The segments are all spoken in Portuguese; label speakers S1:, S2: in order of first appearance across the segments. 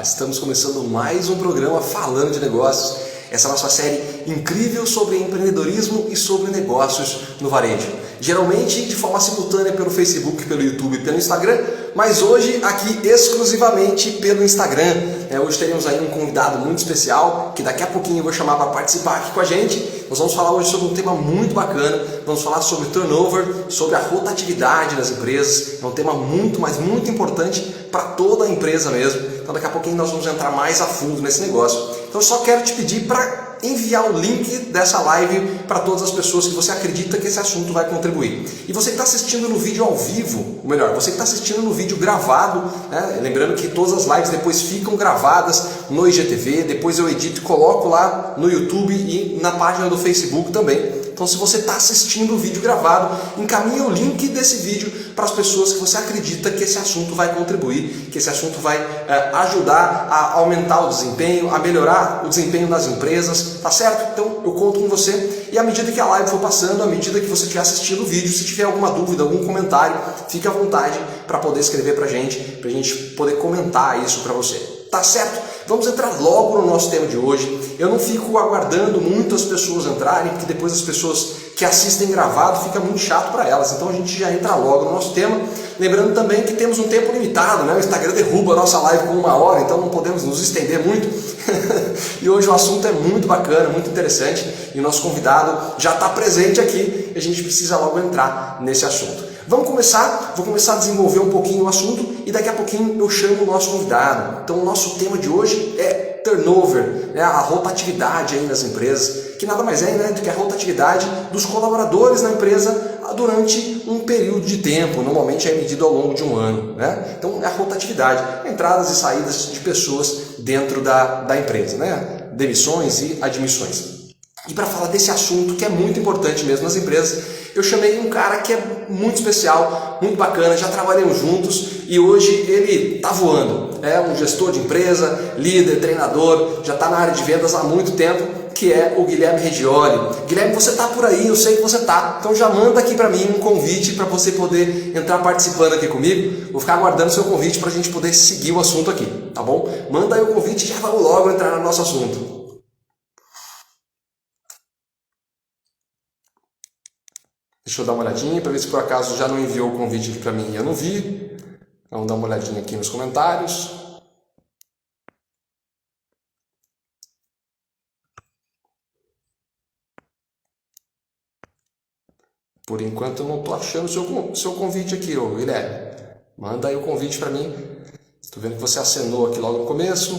S1: Estamos começando mais um programa falando de negócios. Essa é a nossa série incrível sobre empreendedorismo e sobre negócios no varejo. Geralmente de forma simultânea pelo Facebook, pelo YouTube e pelo Instagram, mas hoje aqui exclusivamente pelo Instagram. Hoje teremos aí um convidado muito especial, que daqui a pouquinho eu vou chamar para participar aqui com a gente. Nós vamos falar hoje sobre um tema muito bacana, vamos falar sobre turnover, sobre a rotatividade das empresas. É um tema muito, mas muito importante para toda a empresa mesmo. Então daqui a pouquinho nós vamos entrar mais a fundo nesse negócio. Então eu só quero te pedir para enviar o link dessa live para todas as pessoas que você acredita que esse assunto vai contribuir. E você que está assistindo no vídeo ao vivo, ou melhor, você que está assistindo no vídeo gravado, né? Lembrando que todas as lives depois ficam gravadas no IGTV, depois eu edito e coloco lá no YouTube e na página do Facebook também. Então se você está assistindo o vídeo gravado, encaminhe o link desse vídeo para as pessoas que você acredita que esse assunto vai contribuir, que esse assunto vai ajudar a aumentar o desempenho, a melhorar o desempenho das empresas, tá certo? Então eu conto com você e à medida que a live for passando, à medida que você estiver assistindo o vídeo, se tiver alguma dúvida, algum comentário, fique à vontade para poder escrever para a gente poder comentar isso para você. Tá certo? Vamos entrar logo no nosso tema de hoje. Eu não fico aguardando muito as pessoas entrarem, porque depois as pessoas que assistem gravado fica muito chato para elas. Então a gente já entra logo no nosso tema. Lembrando também que temos um tempo limitado, né? O Instagram derruba a nossa live com 1 hora, então não podemos nos estender muito. E hoje o assunto é muito bacana, muito interessante. E o nosso convidado já está presente aqui. E a gente precisa logo entrar nesse assunto. Vou começar a desenvolver um pouquinho o assunto e daqui a pouquinho eu chamo o nosso convidado. Então o nosso tema de hoje é turnover, né? A rotatividade aí nas empresas, que nada mais é, né, do que a rotatividade dos colaboradores na empresa durante um período de tempo, normalmente é medido ao longo de um ano, né? Então é a rotatividade, entradas e saídas de pessoas dentro da empresa, né? Demissões e admissões. E para falar desse assunto que é muito importante mesmo nas empresas, eu chamei um cara que é muito especial, muito bacana, já trabalhamos juntos e hoje ele está voando. É um gestor de empresa, líder, treinador, já está na área de vendas há muito tempo, que é o Guilherme Reggioli. Guilherme, você está por aí, eu sei que você está, então já manda aqui para mim um convite para você poder entrar participando aqui comigo. Vou ficar aguardando o seu convite para a gente poder seguir o assunto aqui, tá bom? Manda aí o convite e já vamos logo entrar no nosso assunto. Deixa eu dar uma olhadinha para ver se por acaso já não enviou o convite aqui para mim e eu não vi. Vamos dar uma olhadinha aqui nos comentários. Por enquanto eu não estou achando o seu convite aqui, ô Guilherme. Manda aí o convite para mim. Estou vendo que você acenou aqui logo no começo.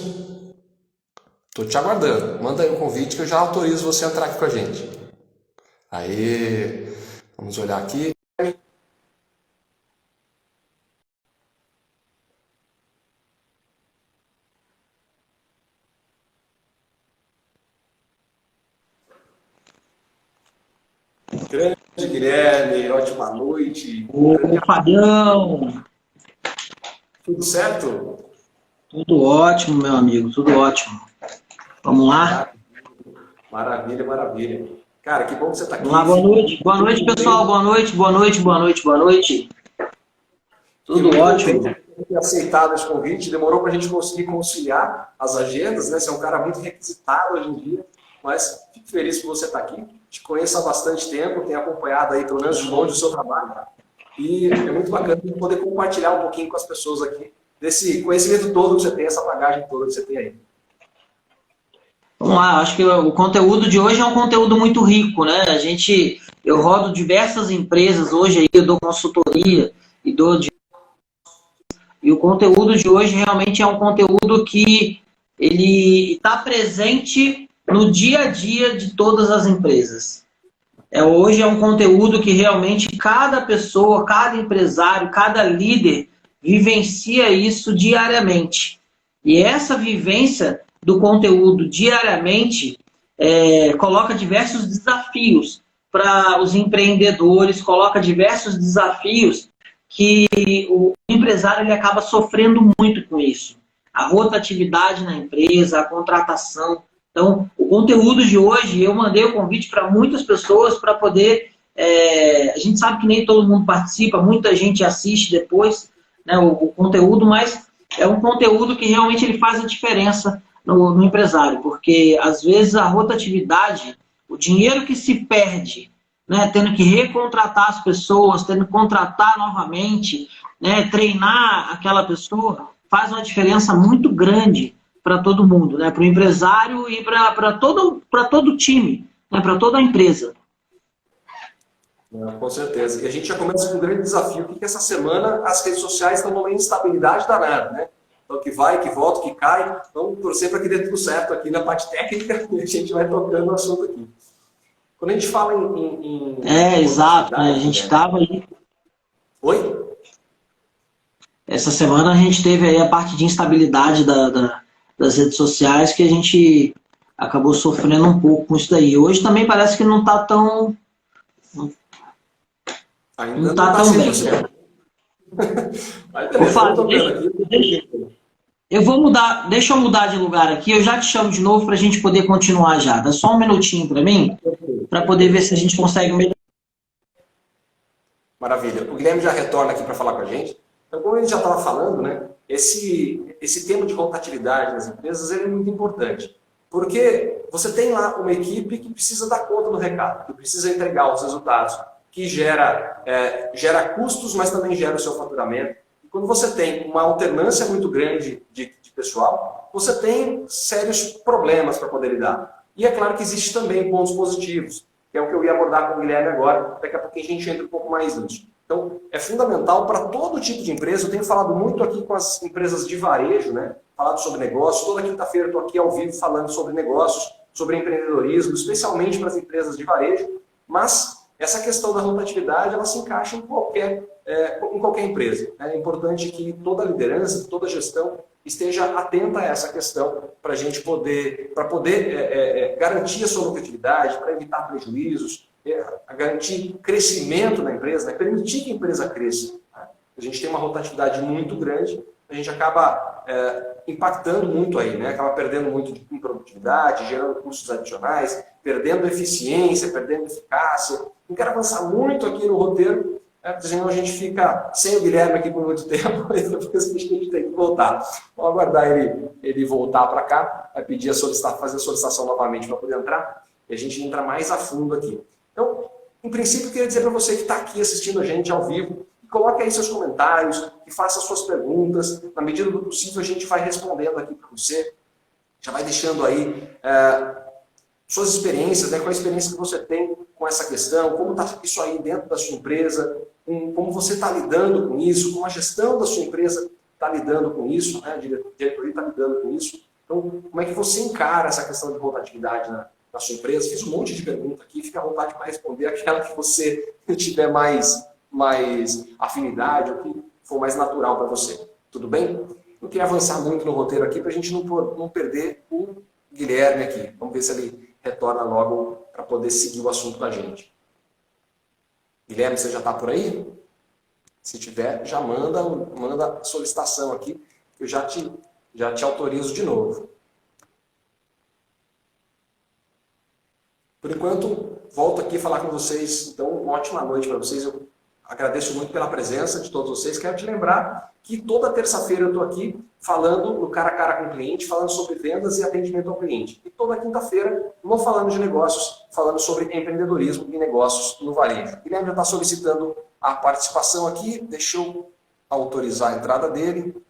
S1: Estou te aguardando. Manda aí o convite que eu já autorizo você a entrar aqui com a gente. Aê! Vamos olhar aqui. Grande Guilherme, ótima noite.
S2: Ô, Fabião!
S1: Tudo certo?
S2: Tudo ótimo, meu amigo, tudo ótimo. Vamos lá?
S1: Maravilha, maravilha. Cara, que bom que você está aqui.
S2: Vamos lá, boa noite. Boa noite, pessoal. Boa noite, boa noite, boa noite, boa noite. Tudo ótimo.
S1: Ter aceitado esse convite, demorou para a gente conseguir conciliar as agendas, né? Você é um cara muito requisitado hoje em dia, mas fico feliz por você estar aqui. Te conheço há bastante tempo, tenho acompanhado aí pelo menos de longe o seu trabalho, e é muito bacana poder compartilhar um pouquinho com as pessoas aqui desse conhecimento todo que você tem, essa bagagem toda que você tem aí.
S2: Vamos lá, acho que o conteúdo de hoje é um conteúdo muito rico, né? Eu rodo diversas empresas hoje aí, eu dou consultoria e o conteúdo de hoje realmente é um conteúdo que ele está presente no dia a dia de todas as empresas. Hoje é um conteúdo que realmente cada pessoa, cada empresário, cada líder vivencia isso diariamente. E essa vivência do conteúdo diariamente coloca diversos desafios para os empreendedores, coloca diversos desafios que o empresário ele acaba sofrendo muito com isso. A rotatividade na empresa, a contratação. Então, o conteúdo de hoje, eu mandei o convite para muitas pessoas para poder... a gente sabe que nem todo mundo participa, muita gente assiste depois, né, o conteúdo, mas é um conteúdo que realmente ele faz a diferença no empresário, porque às vezes a rotatividade, o dinheiro que se perde, né, tendo que recontratar as pessoas, tendo que contratar novamente, né, treinar aquela pessoa, faz uma diferença muito grande para todo mundo, né, para o empresário e para todo o time, né, para toda a empresa.
S1: Com certeza. E a gente já começa com um grande desafio, que essa semana as redes sociais estão numa instabilidade danada, né? Então, que vai, que volta, que cai. Vamos torcer para que dê tudo certo aqui na parte técnica e a gente vai tocando o assunto aqui. Quando a gente fala em
S2: exato, né? A gente estava aí.
S1: Oi?
S2: Essa semana a gente teve aí a parte de instabilidade das redes sociais, que a gente acabou sofrendo um pouco com isso daí. Hoje também parece que não está tão...
S1: Ainda
S2: não está tão bem.
S1: Mas beleza,
S2: eu vou mudar, deixa eu mudar de lugar aqui, eu já te chamo de novo para a gente poder continuar já. Dá só um minutinho para mim, para poder ver se a gente consegue melhorar.
S1: Maravilha. O Guilherme já retorna aqui para falar com a gente. Então, como a gente já estava falando, né, esse tema de rotatividade nas empresas ele é muito importante. Porque você tem lá uma equipe que precisa dar conta do recado, que precisa entregar os resultados, que gera custos, mas também gera o seu faturamento. E quando você tem uma alternância muito grande de pessoal, você tem sérios problemas para poder lidar. E é claro que existe também pontos positivos, que é o que eu ia abordar com o Guilherme agora, daqui a pouco a gente entra um pouco mais nisso. Então, é fundamental para todo tipo de empresa, eu tenho falado muito aqui com as empresas de varejo, né? Falado sobre negócios, toda quinta-feira eu estou aqui ao vivo falando sobre negócios, sobre empreendedorismo, especialmente para as empresas de varejo, mas essa questão da rotatividade, ela se encaixa em qualquer empresa. É importante que toda a liderança, toda a gestão esteja atenta a essa questão para a gente poder garantir a sua lucratividade, para evitar prejuízos, garantir crescimento na empresa, né? Permitir que a empresa cresça. Tá? A gente tem uma rotatividade muito grande, a gente acaba impactando muito aí, né? Acaba perdendo muito em produtividade, gerando custos adicionais, perdendo eficiência, perdendo eficácia. Não quero avançar muito aqui no roteiro, porque senão a gente fica sem o Guilherme aqui por muito tempo, e depois a gente tem que voltar. Vamos aguardar ele voltar para cá, vai pedir fazer a solicitação novamente para poder entrar, e a gente entra mais a fundo aqui. Então, em princípio, eu queria dizer para você que está aqui assistindo a gente ao vivo, coloque aí seus comentários, e faça suas perguntas. Na medida do possível, a gente vai respondendo aqui para você. Já vai deixando aí suas experiências, né? Qual a experiência que você tem com essa questão, como está isso aí dentro da sua empresa, como você está lidando com isso, como a gestão da sua empresa está lidando com isso, né? A diretoria está lidando com isso. Então, como é que você encara essa questão de rotatividade na sua empresa? Fiz um monte de perguntas aqui, fica à vontade para responder aquela que você tiver mais afinidade, ou que for mais natural para você. Tudo bem? Não queria avançar muito no roteiro aqui para a gente não perder o Guilherme aqui. Vamos ver se ele retorna logo para poder seguir o assunto com a gente. Guilherme, você já está por aí? Se tiver, já manda a solicitação aqui, eu já te autorizo de novo. Por enquanto, volto aqui falar com vocês. Então, uma ótima noite para vocês. Eu agradeço muito pela presença de todos vocês. Quero te lembrar que toda terça-feira eu estou aqui falando no cara a cara com o cliente, falando sobre vendas e atendimento ao cliente. E toda quinta-feira, não falando de negócios, falando sobre empreendedorismo e negócios no varejo. O Guilherme já está solicitando a participação aqui. Deixa eu autorizar a entrada dele.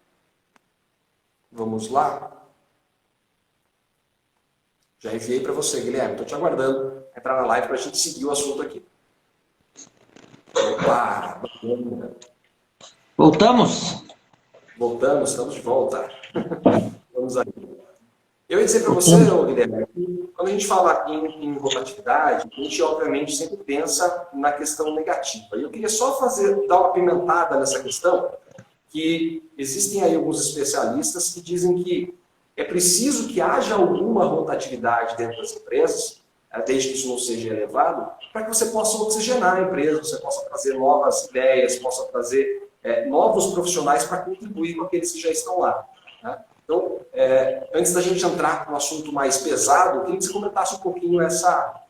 S1: Vamos lá. Já enviei para você, Guilherme. Estou te aguardando entrar na live para a gente seguir o assunto aqui. Opa!
S2: Voltamos?
S1: Voltamos, estamos de volta. Vamos aí. Eu ia dizer para você, Guilherme, que quando a gente fala em rotatividade, a gente obviamente sempre pensa na questão negativa. E eu queria só dar uma pimentada nessa questão, que existem aí alguns especialistas que dizem que é preciso que haja alguma rotatividade dentro das empresas, desde que isso não seja elevado, para que você possa oxigenar a empresa, você possa trazer novas ideias, possa trazer novos profissionais para contribuir com aqueles que já estão lá. Né? Então, antes da gente entrar no assunto mais pesado, eu queria que você comentasse um pouquinho essa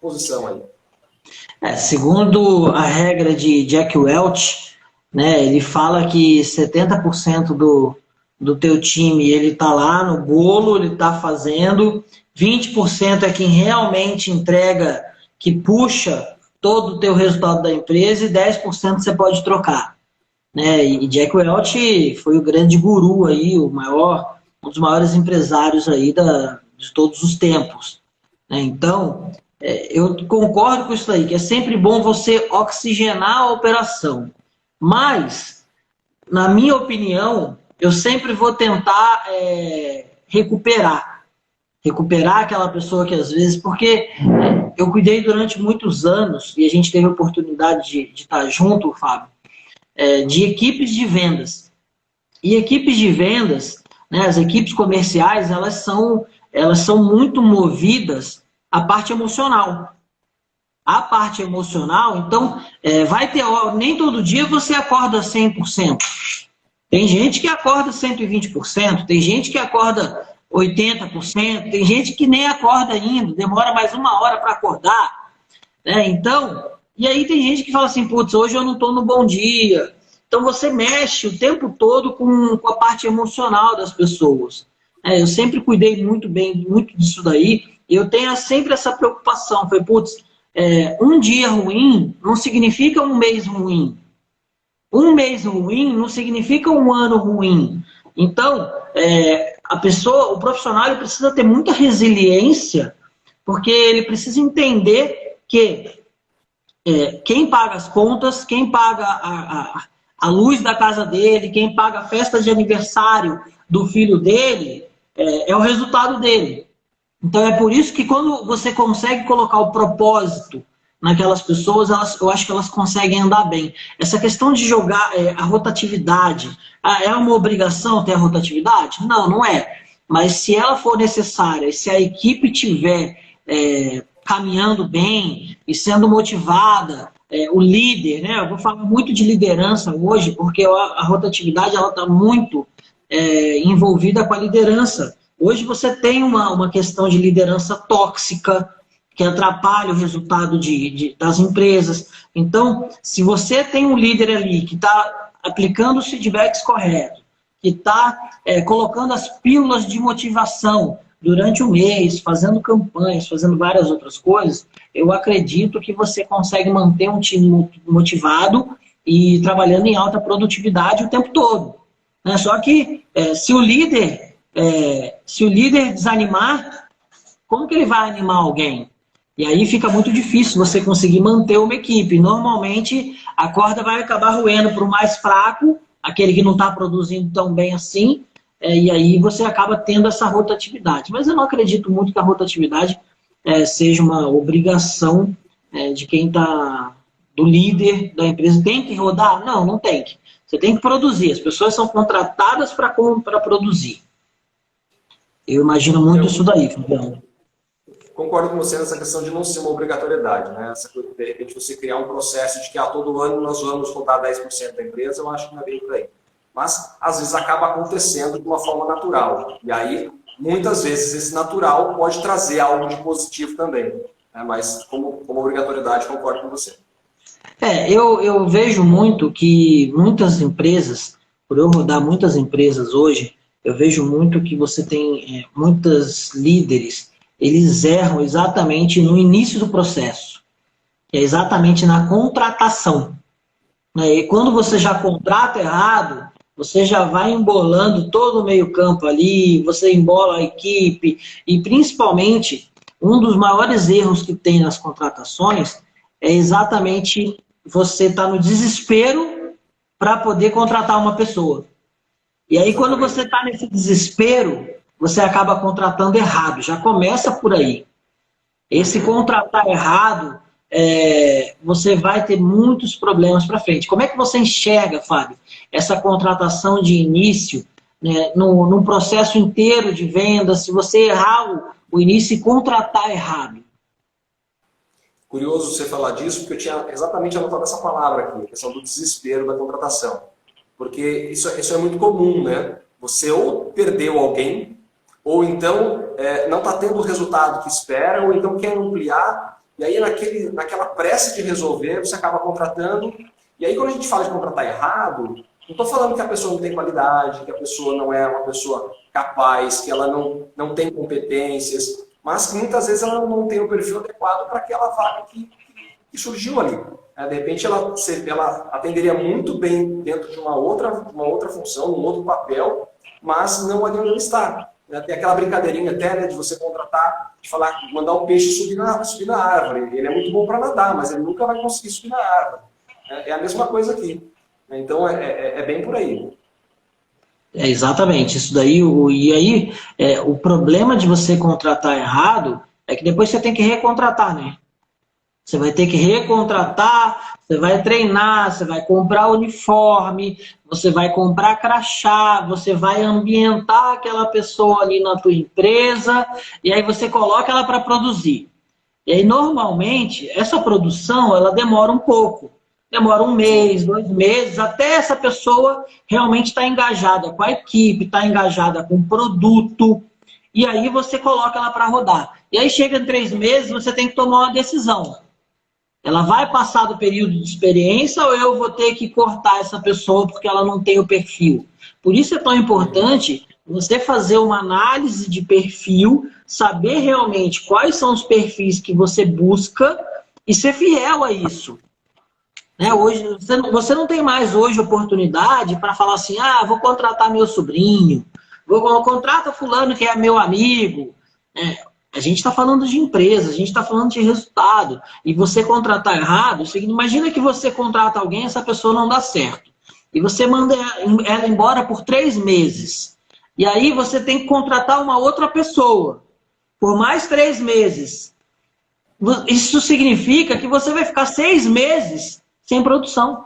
S1: posição aí.
S2: Segundo a regra de Jack Welch, né, ele fala que 70% do teu time, ele está lá no bolo, ele está fazendo, 20% é quem realmente entrega, que puxa todo o teu resultado da empresa, e 10% você pode trocar. Né? E Jack Welch foi o grande guru aí, um dos maiores empresários aí de todos os tempos. Né? Então, eu concordo com isso aí, que é sempre bom você oxigenar a operação. Mas, na minha opinião, eu sempre vou tentar recuperar aquela pessoa que às vezes, porque eu cuidei durante muitos anos, e a gente teve a oportunidade de estar junto, Fábio, de equipes de vendas. E equipes de vendas, né, as equipes comerciais, elas são muito movidas à parte emocional. A parte emocional, então, vai ter nem todo dia você acorda 100%. Tem gente que acorda 120%, tem gente que acorda 80%, tem gente que nem acorda ainda, demora mais 1 hora para acordar. Né? Então, e aí tem gente que fala assim, putz, hoje eu não estou no bom dia. Então você mexe o tempo todo com a parte emocional das pessoas. Eu sempre cuidei muito disso daí, e eu tenho sempre essa preocupação. Falei, putz, um dia ruim não significa um mês ruim. Um mês ruim não significa um ano ruim. Então, o profissional, ele precisa ter muita resiliência, porque ele precisa entender que quem paga as contas, quem paga a luz da casa dele, quem paga a festa de aniversário do filho dele, é o resultado dele. Então é por isso que quando você consegue colocar o propósito naquelas pessoas, eu acho que elas conseguem andar bem. Essa questão de jogar a rotatividade, é uma obrigação ter a rotatividade? Não, não é. Mas se ela for necessária, se a equipe tiver caminhando bem e sendo motivada, o líder, né? Eu vou falar muito de liderança hoje, porque a rotatividade está muito envolvida com a liderança. Hoje você tem uma questão de liderança tóxica, que atrapalha o resultado das empresas. Então, se você tem um líder ali que está aplicando os feedbacks corretos, que está colocando as pílulas de motivação durante o mês, fazendo campanhas, fazendo várias outras coisas, eu acredito que você consegue manter um time motivado e trabalhando em alta produtividade o tempo todo. Né? Só que se o líder desanimar, como que ele vai animar alguém? E aí fica muito difícil você conseguir manter uma equipe. Normalmente a corda vai acabar roendo para o mais fraco, aquele que não está produzindo tão bem assim, e aí você acaba tendo essa rotatividade. Mas eu não acredito muito que a rotatividade seja uma obrigação de quem está, do líder da empresa. Tem que rodar? Não, não tem que. Você tem que produzir. As pessoas são contratadas para produzir. Eu imagino muito isso daí, Fabiano.
S1: Concordo com você nessa questão de não ser uma obrigatoriedade, né? De repente você criar um processo de que todo ano nós vamos contar 10% da empresa, eu acho que não é bem por aí. Mas às vezes acaba acontecendo de uma forma natural. E aí, muitas vezes, esse natural pode trazer algo de positivo também. Né? Mas como obrigatoriedade, concordo com você.
S2: Eu vejo muito que muitas empresas, por eu rodar muitas empresas hoje, eu vejo muito que você tem muitos líderes, eles erram exatamente no início do processo, que é exatamente na contratação. E quando você já contrata errado, você já vai embolando todo o meio-campo ali, você embola a equipe, e principalmente, um dos maiores erros que tem nas contratações é exatamente você estar no desespero para poder contratar uma pessoa. E aí, quando você está nesse desespero, você acaba contratando errado. Já começa por aí. Esse contratar errado, você vai ter muitos problemas para frente. Como é que você enxerga, Fábio, essa contratação de início, né, num processo inteiro de venda, se você errar o início e contratar errado?
S1: Curioso você falar disso, porque eu tinha exatamente anotado essa palavra aqui, a questão do desespero da contratação. Porque isso é muito comum, né? Você ou perdeu alguém, ou então não está tendo o resultado que espera, ou então quer ampliar, e aí naquela pressa de resolver, você acaba contratando. E aí quando a gente fala de contratar errado, Não estou falando que a pessoa não tem qualidade, que a pessoa não é uma pessoa capaz, que ela não tem competências, mas que muitas vezes ela não tem o perfil adequado para aquela vaga que surgiu ali. De repente, ela atenderia muito bem dentro de uma outra função, num outro papel, mas não ali onde ela está. Tem aquela brincadeirinha até, né, de você contratar, de falar, mandar o peixe subir na árvore. Ele é muito bom para nadar, mas ele nunca vai conseguir subir na árvore. É a mesma coisa aqui. Então, é bem por aí.
S2: É exatamente, isso daí. E aí, o problema de você contratar errado é que depois você tem que recontratar, né? Você vai ter que recontratar, você vai treinar, você vai comprar uniforme, você vai comprar crachá, você vai ambientar aquela pessoa ali na tua empresa, e aí você coloca ela para produzir. E aí, normalmente, essa produção, ela demora um pouco. Demora 1 mês, 2 meses, até essa pessoa realmente estar engajada com a equipe, estar engajada com o produto, e aí você coloca ela para rodar. E aí chega em 3 meses, você tem que tomar uma decisão. Ela vai passar do período de experiência ou eu vou ter que cortar essa pessoa porque ela não tem o perfil? Por isso é tão importante você fazer uma análise de perfil, saber realmente quais são os perfis que você busca e ser fiel a isso. Hoje, você não tem mais hoje oportunidade para falar assim, vou contratar meu sobrinho, vou contratar fulano que é meu amigo. A gente está falando de empresa, a gente está falando de resultado. E você contratar errado, imagina que você contrata alguém e essa pessoa não dá certo. E você manda ela embora por 3 meses. E aí você tem que contratar uma outra pessoa por mais 3 meses. Isso significa que você vai ficar 6 meses sem produção.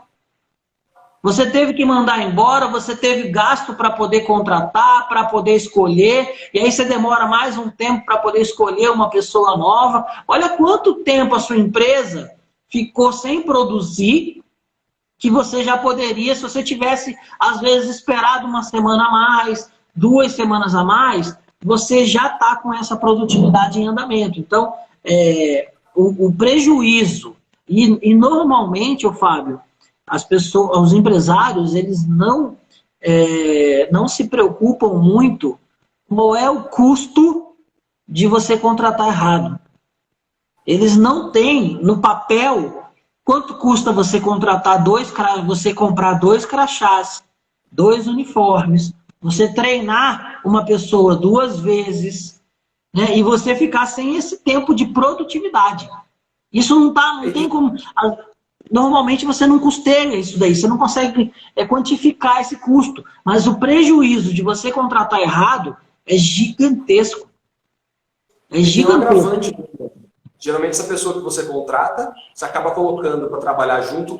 S2: Você teve que mandar embora, você teve gasto para poder contratar, para poder escolher, e aí você demora mais um tempo para poder escolher uma pessoa nova. Olha quanto tempo a sua empresa ficou sem produzir, que você já poderia, se você tivesse, às vezes, esperado 1 semana a mais, 2 semanas a mais, você já está com essa produtividade em andamento. Então, o prejuízo, e normalmente, Fábio, as pessoas, os empresários, eles não se preocupam muito qual é o custo de você contratar errado. Eles não têm no papel quanto custa você contratar você comprar 2 crachás, 2 uniformes, você treinar uma pessoa 2 vezes, né, e você ficar sem esse tempo de produtividade. Isso não tem como... Normalmente você não custeia isso daí, você não consegue quantificar esse custo. Mas o prejuízo de você contratar errado é gigantesco. É gigantesco.
S1: Tem um agravante. Geralmente essa pessoa que você contrata, você acaba colocando para trabalhar junto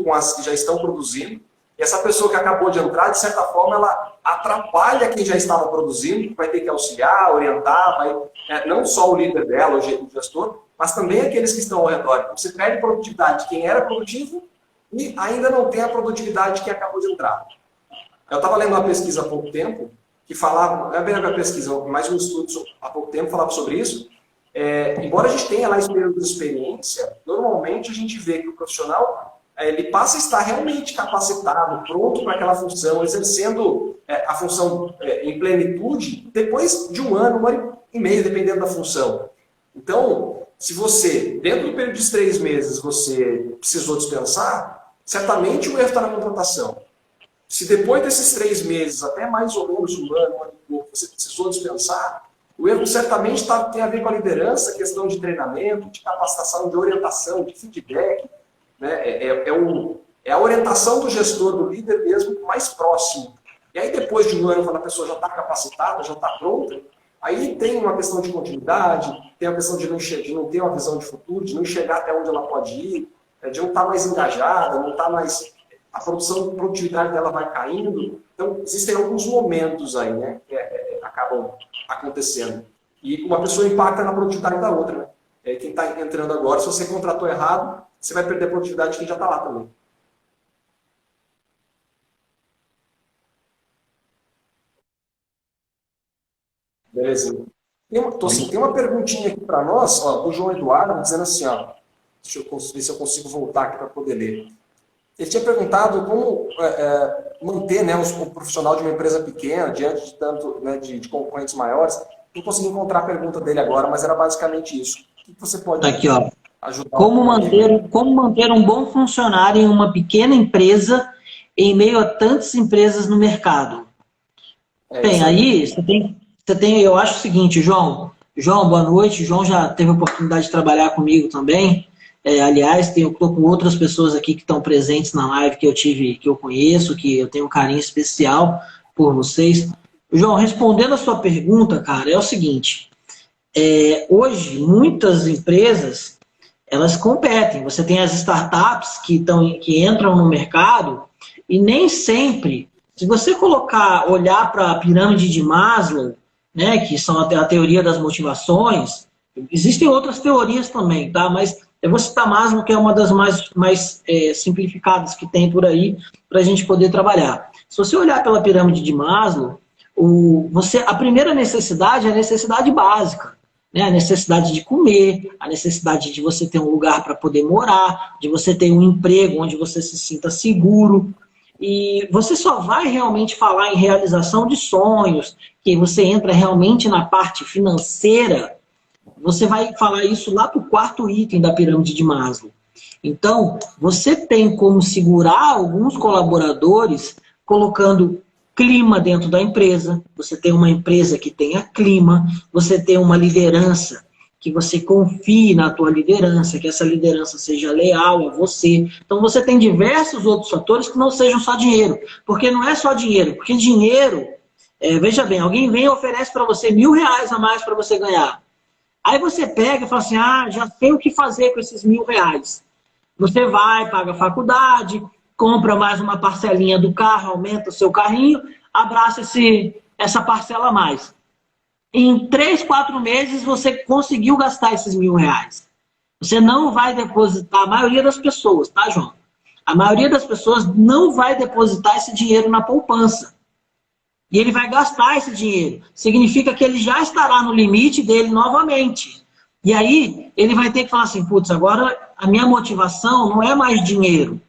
S1: com as que já estão produzindo. E essa pessoa que acabou de entrar, de certa forma, ela atrapalha quem já estava produzindo, que vai ter que auxiliar, orientar, não só o líder dela, o gestor, mas também aqueles que estão ao redor. Você perde produtividade de quem era produtivo e ainda não tem a produtividade de quem acabou de entrar. Eu estava lendo uma pesquisa há pouco tempo, que falava, não é bem a minha pesquisa, mais um estudo há pouco tempo falava sobre isso. Embora a gente tenha lá esse período de experiência, normalmente a gente vê que o profissional ele passa a estar realmente capacitado, pronto para aquela função, exercendo a função em plenitude depois de 1 ano, 1 ano e meio, dependendo da função. Então, se você, dentro do período de 3 meses, você precisou dispensar, certamente o erro está na contratação. Se depois desses 3 meses, até mais ou menos 1 ano, 1 ano e pouco, você precisou dispensar, o erro certamente tem a ver com a liderança, questão de treinamento, de capacitação, de orientação, de feedback. Né? É a orientação do gestor, do líder mesmo, mais próximo. E aí depois de 1 ano, quando a pessoa já está capacitada, já está pronta, aí tem uma questão de continuidade, tem a questão de não ter uma visão de futuro, de não enxergar até onde ela pode ir, de não estar mais engajada, não estar mais... A produtividade dela vai caindo. Então, existem alguns momentos aí, né, que acabam acontecendo. E uma pessoa impacta na produtividade da outra. Né? Quem está entrando agora, se você contratou errado, você vai perder a produtividade de quem já está lá também. Beleza. Tem uma perguntinha aqui para nós, ó, do João Eduardo, dizendo assim, ó, deixa eu ver se eu consigo voltar aqui para poder ler. Ele tinha perguntado como manter, né, o profissional de uma empresa pequena diante de tanto, né, de concorrentes maiores. Não consegui encontrar a pergunta dele agora, mas era basicamente isso. O que você pode
S2: Aqui, ó.
S1: ajudar o amigo?
S2: Como manter um bom funcionário em uma pequena empresa em meio a tantas empresas no mercado? Bem, aí eu acho o seguinte, João. João, boa noite. João já teve a oportunidade de trabalhar comigo também. Aliás, eu estou com outras pessoas aqui que estão presentes na live que eu conheço, que eu tenho um carinho especial por vocês. João, respondendo a sua pergunta, cara, é o seguinte. Hoje, muitas empresas, elas competem. Você tem as startups que entram no mercado e nem sempre, se você olhar para a pirâmide de Maslow, né, que são a teoria das motivações, existem outras teorias também, tá? Mas eu vou citar Maslow, que é uma das mais simplificadas que tem por aí para a gente poder trabalhar. Se você olhar pela pirâmide de Maslow, a primeira necessidade é a necessidade básica. Né? A necessidade de comer, a necessidade de você ter um lugar para poder morar, de você ter um emprego onde você se sinta seguro. E você só vai realmente falar em realização de sonhos, que você entra realmente na parte financeira, você vai falar isso lá para o quarto item da pirâmide de Maslow. Então, você tem como segurar alguns colaboradores colocando clima dentro da empresa. Você tem uma empresa que tenha clima, você tem uma liderança que você confie na tua liderança, que essa liderança seja leal a você. Então, você tem diversos outros fatores que não sejam só dinheiro. Porque não é só dinheiro. Porque dinheiro, veja bem, alguém vem e oferece para você R$1.000 a mais para você ganhar. Aí você pega e fala assim, já sei o que fazer com esses R$1.000. Você vai, paga a faculdade, compra mais uma parcelinha do carro, aumenta o seu carrinho, abraça essa parcela a mais. Em 3, 4 meses você conseguiu gastar esses R$1.000. Você não vai depositar, a maioria das pessoas, tá, João? A maioria das pessoas não vai depositar esse dinheiro na poupança. E ele vai gastar esse dinheiro. Significa que ele já estará no limite dele novamente. E aí, ele vai ter que falar assim, putz, agora a minha motivação não é mais dinheiro.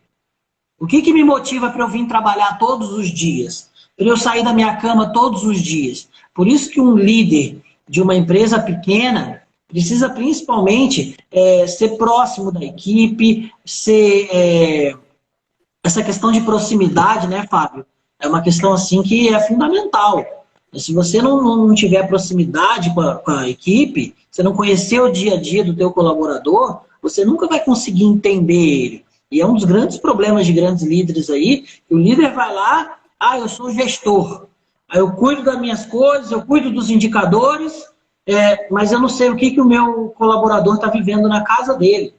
S2: O que me motiva para eu vir trabalhar todos os dias? Para eu sair da minha cama todos os dias? Por isso que um líder de uma empresa pequena precisa principalmente ser próximo da equipe, essa questão de proximidade, né, Fábio? É uma questão assim que é fundamental. Se você não tiver proximidade com a equipe, você não conhecer o dia a dia do teu colaborador, você nunca vai conseguir entender ele. E é um dos grandes problemas de grandes líderes aí, que o líder vai lá, eu sou gestor, aí eu cuido das minhas coisas, eu cuido dos indicadores, mas eu não sei o que o meu colaborador está vivendo na casa dele.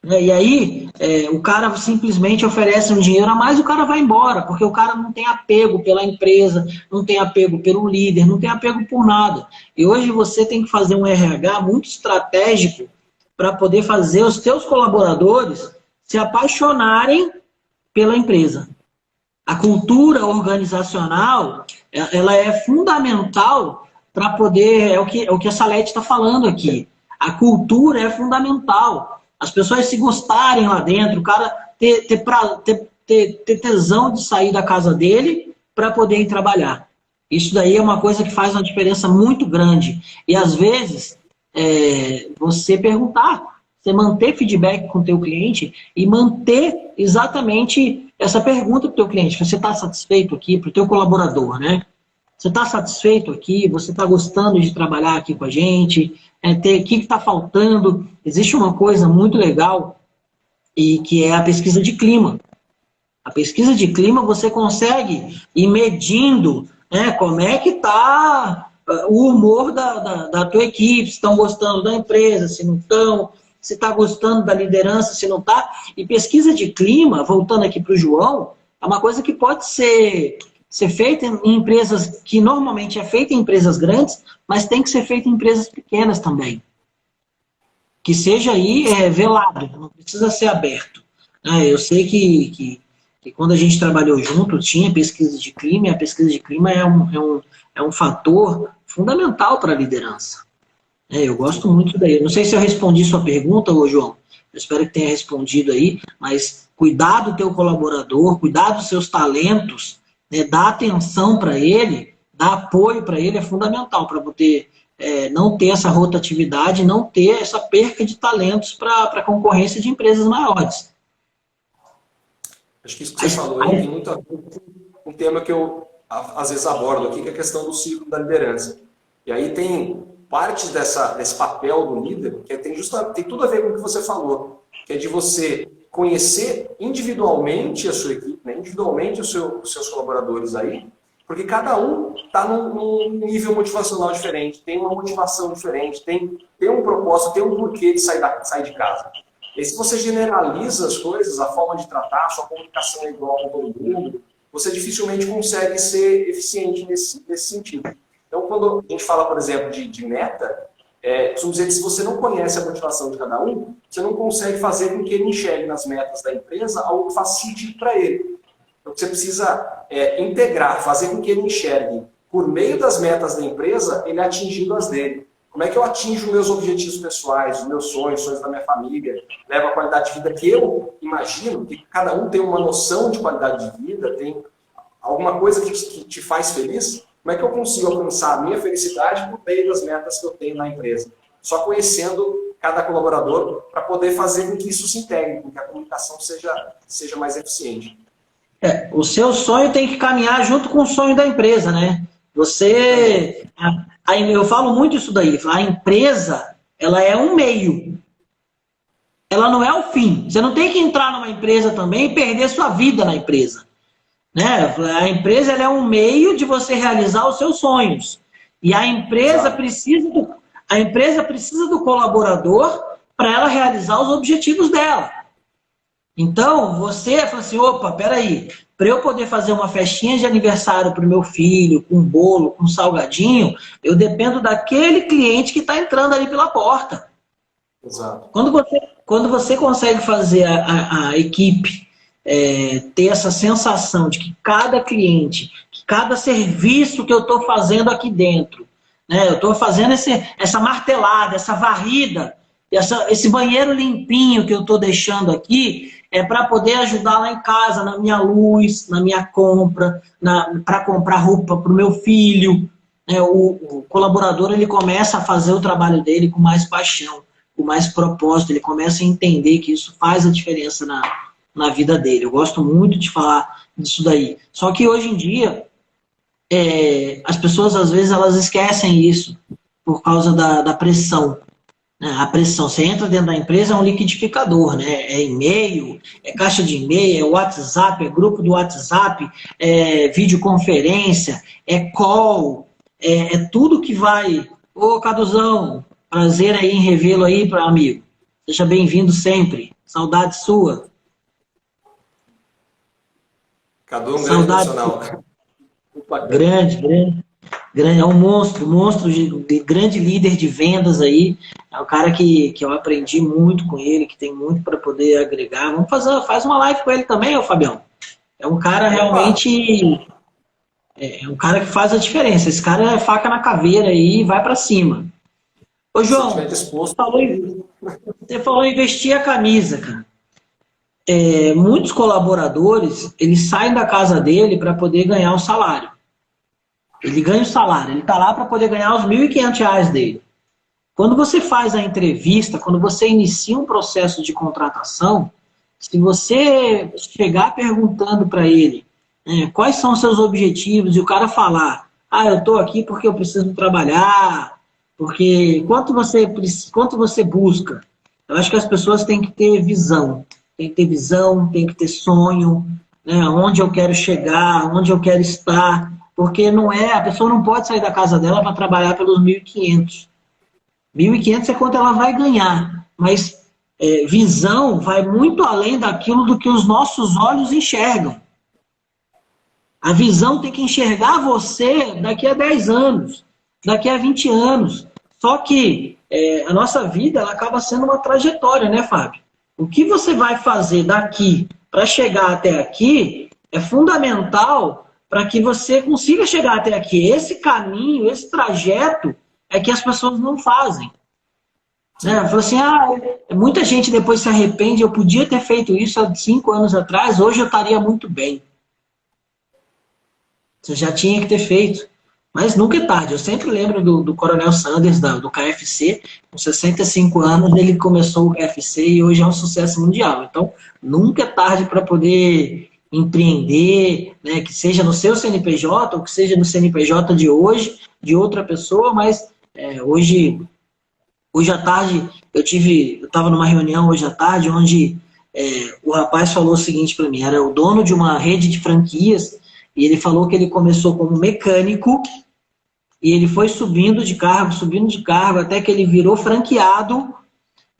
S2: E aí, o cara simplesmente oferece um dinheiro a mais e o cara vai embora, porque o cara não tem apego pela empresa, não tem apego pelo líder, não tem apego por nada. E hoje você tem que fazer um RH muito estratégico para poder fazer os teus colaboradores se apaixonarem pela empresa. A cultura organizacional, ela é fundamental para poder, é o que a Salete está falando aqui. A cultura é fundamental. As pessoas se gostarem lá dentro, o cara ter tesão de sair da casa dele para poder ir trabalhar. Isso daí é uma coisa que faz uma diferença muito grande. E às vezes, você perguntar, você manter feedback com o teu cliente e manter exatamente essa pergunta para o teu cliente. Você está satisfeito aqui, para o teu colaborador, né? Você está satisfeito aqui? Você está gostando de trabalhar aqui com a gente? O que está faltando? Existe uma coisa muito legal e que é a pesquisa de clima. A pesquisa de clima você consegue ir medindo, né, como é que está o humor da tua equipe, se estão gostando da empresa, se não estão, se está gostando da liderança, se não está. E pesquisa de clima, voltando aqui para o João, é uma coisa que pode ser feita em empresas, que normalmente é feita em empresas grandes, mas tem que ser feita em empresas pequenas também. Que seja aí velado, não precisa ser aberto. Eu sei que quando a gente trabalhou junto, tinha pesquisa de clima, e a pesquisa de clima é um fator fundamental para a liderança. Eu gosto muito daí. Não sei se eu respondi sua pergunta, João. Eu espero que tenha respondido aí, mas cuidar do teu colaborador, cuidar dos seus talentos, né, dar atenção para ele, dar apoio para ele é fundamental para poder não ter essa rotatividade, não ter essa perca de talentos para a concorrência de empresas maiores.
S1: Acho que isso que você falou aí tem muito a ver com um tema que eu às vezes abordo aqui, que é a questão do ciclo da liderança. E aí tem parte desse papel do líder que tem tudo a ver com o que você falou, que é de você conhecer individualmente a sua equipe, né, individualmente os seus colaboradores aí, porque cada um está num nível motivacional diferente, tem uma motivação diferente, tem um propósito, tem um porquê de sair de casa. E se você generaliza as coisas, a forma de tratar, a sua comunicação é igual com todo mundo, você dificilmente consegue ser eficiente nesse sentido. Então, quando a gente fala, por exemplo, de meta, costumo dizer que se você não conhece a motivação de cada um, você não consegue fazer com que ele enxergue nas metas da empresa algo que faça sentido para ele. Então, você precisa integrar, fazer com que ele enxergue, por meio das metas da empresa, ele atingindo as dele. Como é que eu atinjo meus objetivos pessoais, os meus sonhos da minha família, levo a qualidade de vida que eu imagino, que cada um tem uma noção de qualidade de vida, tem alguma coisa que te faz feliz? Como é que eu consigo alcançar a minha felicidade por meio das metas que eu tenho na empresa? Só conhecendo cada colaborador para poder fazer com que isso se integre, com que a comunicação seja mais eficiente.
S2: O seu sonho tem que caminhar junto com o sonho da empresa, né? Eu falo muito isso daí, a empresa, ela é um meio. Ela não é o fim. Você não tem que entrar numa empresa também e perder sua vida na empresa. Né? A empresa ela é um meio de você realizar os seus sonhos. E a empresa precisa do colaborador para ela realizar os objetivos dela. Então, você fala assim, opa, peraí, para eu poder fazer uma festinha de aniversário para o meu filho, com bolo, com salgadinho, eu dependo daquele cliente que está entrando ali pela porta.
S1: Exato.
S2: Quando você consegue fazer a equipe ter essa sensação de que cada cliente, que cada serviço que eu estou fazendo aqui dentro, né, eu estou fazendo essa martelada, essa varrida, esse banheiro limpinho que eu estou deixando aqui, é para poder ajudar lá em casa, na minha luz, na minha compra, para comprar roupa para o meu filho. O colaborador ele começa a fazer o trabalho dele com mais paixão, com mais propósito, ele começa a entender que isso faz a diferença na vida dele. Eu gosto muito de falar disso daí. Só que hoje em dia, as pessoas às vezes elas esquecem isso por causa da pressão. A pressão, você entra dentro da empresa, é um liquidificador, né? É e-mail, é caixa de e-mail, é WhatsApp, é grupo do WhatsApp, é videoconferência, é call, é tudo que vai... Ô, Caduzão, prazer aí em revê-lo aí, amigo. Seja bem-vindo sempre. Saudade sua.
S1: Cadu, um grande profissional.
S2: Grande. É um monstro, grande líder de vendas aí. É um cara que eu aprendi muito com ele, que tem muito para poder agregar. Faz uma live com ele também, ô Fabião. É um cara realmente... É um cara que faz a diferença. Esse cara é faca na caveira aí e vai para cima. Ô, João, você falou em vestir a camisa, cara. Muitos colaboradores, eles saem da casa dele para poder ganhar o salário. Ele ganha o salário, ele está lá para poder ganhar os R$ 1.500 dele. Quando você faz a entrevista, quando você inicia um processo de contratação, se você chegar perguntando para ele quais são os seus objetivos e o cara falar, eu estou aqui porque eu preciso trabalhar, porque quanto você busca? Eu acho que as pessoas têm que ter visão. Tem que ter visão, tem que ter sonho, né? Onde eu quero chegar, onde eu quero estar. Porque a pessoa não pode sair da casa dela para trabalhar pelos 1.500. 1.500 é quanto ela vai ganhar. Mas visão vai muito além daquilo do que os nossos olhos enxergam. A visão tem que enxergar você daqui a 10 anos, daqui a 20 anos. Só que a nossa vida ela acaba sendo uma trajetória, né, Fábio? O que você vai fazer daqui para chegar até aqui é fundamental para que você consiga chegar até aqui. Esse caminho, esse trajeto é que as pessoas não fazem. Né? Falou assim, muita gente depois se arrepende, eu podia ter feito isso há 5 anos atrás, hoje eu estaria muito bem. Você já tinha que ter feito. Mas nunca é tarde. Eu sempre lembro do Coronel Sanders, do KFC. Com 65 anos, ele começou o KFC e hoje é um sucesso mundial. Então, nunca é tarde para poder empreender, né? Que seja no seu CNPJ ou que seja no CNPJ de hoje, de outra pessoa. Mas hoje à tarde, eu estava numa reunião hoje à tarde, onde o rapaz falou o seguinte para mim, era o dono de uma rede de franquias, e ele falou que ele começou como mecânico, e ele foi subindo de cargo, até que ele virou franqueado,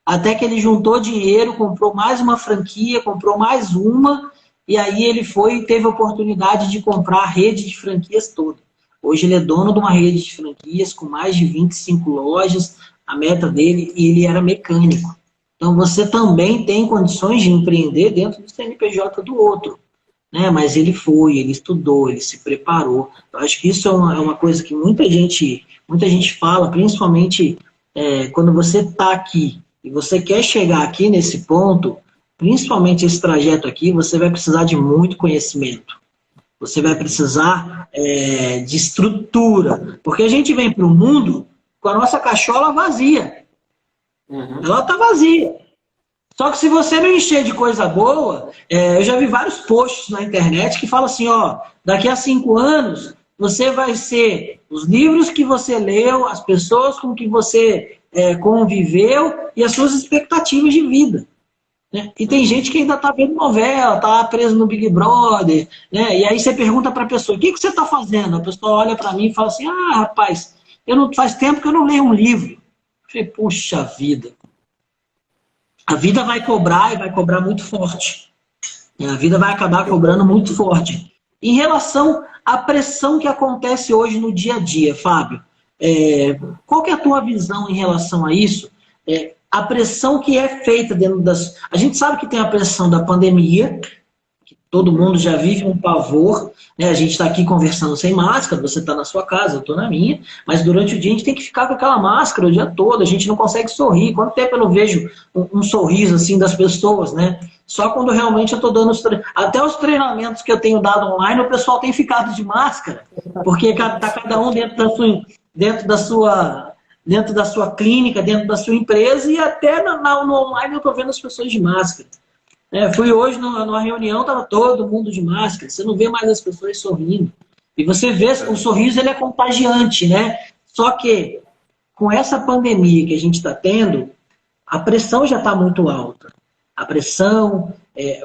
S2: até que ele juntou dinheiro, comprou mais uma franquia, comprou mais uma, e aí ele foi e teve a oportunidade de comprar a rede de franquias toda. Hoje ele é dono de uma rede de franquias com mais de 25 lojas, a meta dele, e ele era mecânico. Então você também tem condições de empreender dentro do CNPJ do outro. Né? Mas ele estudou, ele se preparou. Eu acho que isso é uma coisa que muita gente fala, principalmente quando você está aqui e você quer chegar aqui nesse ponto, principalmente esse trajeto aqui, você vai precisar de muito conhecimento. Você vai precisar de estrutura. Porque a gente vem para o mundo com a nossa cachola vazia. Uhum. Ela está vazia. Só que se você não encher de coisa boa, eu já vi vários posts na internet que falam assim, daqui a 5 anos, você vai ser os livros que você leu, as pessoas com que você conviveu e as suas expectativas de vida. Né? E tem gente que ainda está vendo novela, está preso no Big Brother, né? E aí você pergunta para a pessoa, o que você está fazendo? A pessoa olha para mim e fala assim, rapaz, faz tempo que eu não leio um livro. Eu falei, puxa vida. A vida vai cobrar e vai cobrar muito forte. A vida vai acabar cobrando muito forte. Em relação à pressão que acontece hoje no dia a dia, Fábio, qual que é a tua visão em relação a isso? A pressão que é feita dentro das... A gente sabe que tem a pressão da pandemia, que todo mundo já vive um pavor, né? A gente está aqui conversando sem máscara, você está na sua casa, eu estou na minha, mas durante o dia a gente tem que ficar com aquela máscara o dia todo, a gente não consegue sorrir. Quanto tempo eu não vejo um sorriso assim das pessoas, né? Só quando realmente eu estou dando até os treinamentos que eu tenho dado online, o pessoal tem ficado de máscara, porque está cada um dentro da sua clínica, dentro da sua empresa, e até no online eu estou vendo as pessoas de máscara. Fui hoje numa reunião, estava todo mundo de máscara, você não vê mais as pessoas sorrindo. E você vê, o sorriso ele é contagiante, né? Só que com essa pandemia que a gente está tendo, a pressão já está muito alta. A pressão,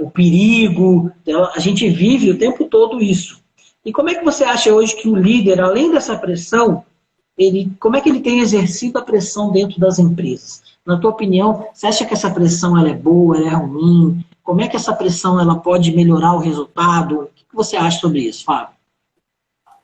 S2: o perigo, a gente vive o tempo todo isso. E como é que você acha hoje que o líder, além dessa pressão, como é que ele tem exercido a pressão dentro das empresas? Na tua opinião, você acha que essa pressão ela é boa, ela é ruim? Como é que essa pressão ela pode melhorar o resultado? O que você acha sobre isso, Fábio?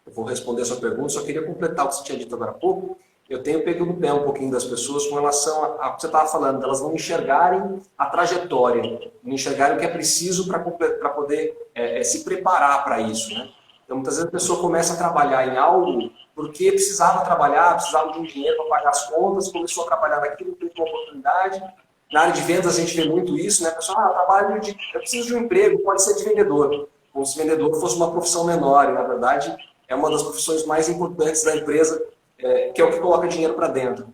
S1: Eu vou responder a sua pergunta, só queria completar o que você tinha dito agora há pouco. Eu tenho pego no pé um pouquinho das pessoas com relação ao que você estava falando, elas não enxergarem a trajetória, não enxergarem o que é preciso para poder se preparar para isso, né? Então, muitas vezes a pessoa começa a trabalhar em algo porque precisava trabalhar, precisava de um dinheiro para pagar as contas, começou a trabalhar naquilo, teve uma oportunidade. Na área de vendas a gente vê muito isso, né? A pessoa, eu preciso de um emprego, pode ser de vendedor. Como se vendedor fosse uma profissão menor, e na verdade é uma das profissões mais importantes da empresa, que é o que coloca dinheiro para dentro.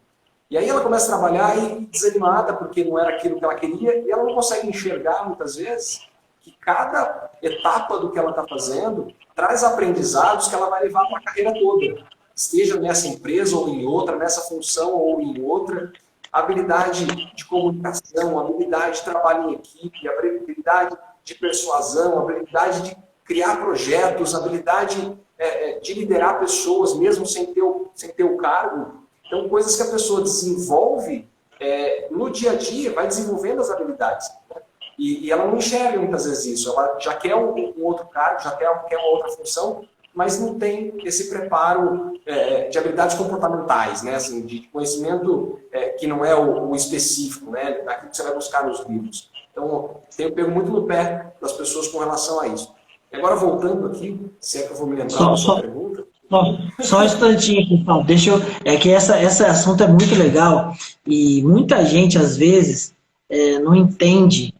S1: E aí ela começa a trabalhar e desanimada, porque não era aquilo que ela queria, e ela não consegue enxergar, muitas vezes, que cada etapa do que ela está fazendo traz aprendizados que ela vai levar para a carreira toda. Esteja nessa empresa ou em outra, nessa função ou em outra, habilidade de comunicação, habilidade de trabalho em equipe, habilidade de persuasão, habilidade de criar projetos, habilidade de liderar pessoas, mesmo sem ter o cargo. Então, coisas que a pessoa desenvolve no dia a dia, vai desenvolvendo as habilidades. E ela não enxerga muitas vezes isso. Ela já quer um outro cargo, já quer uma outra função, mas não tem esse preparo de habilidades comportamentais, né? Assim, de conhecimento que não é o específico, né? Daquilo que você vai buscar nos livros. Então, tenho pego muito no pé das pessoas com relação a isso. E agora, voltando aqui, se é que eu vou me lembrar da sua pergunta.
S2: Só um instantinho, pessoal. Deixa eu. É que esse assunto é muito legal e muita gente, às vezes, não entende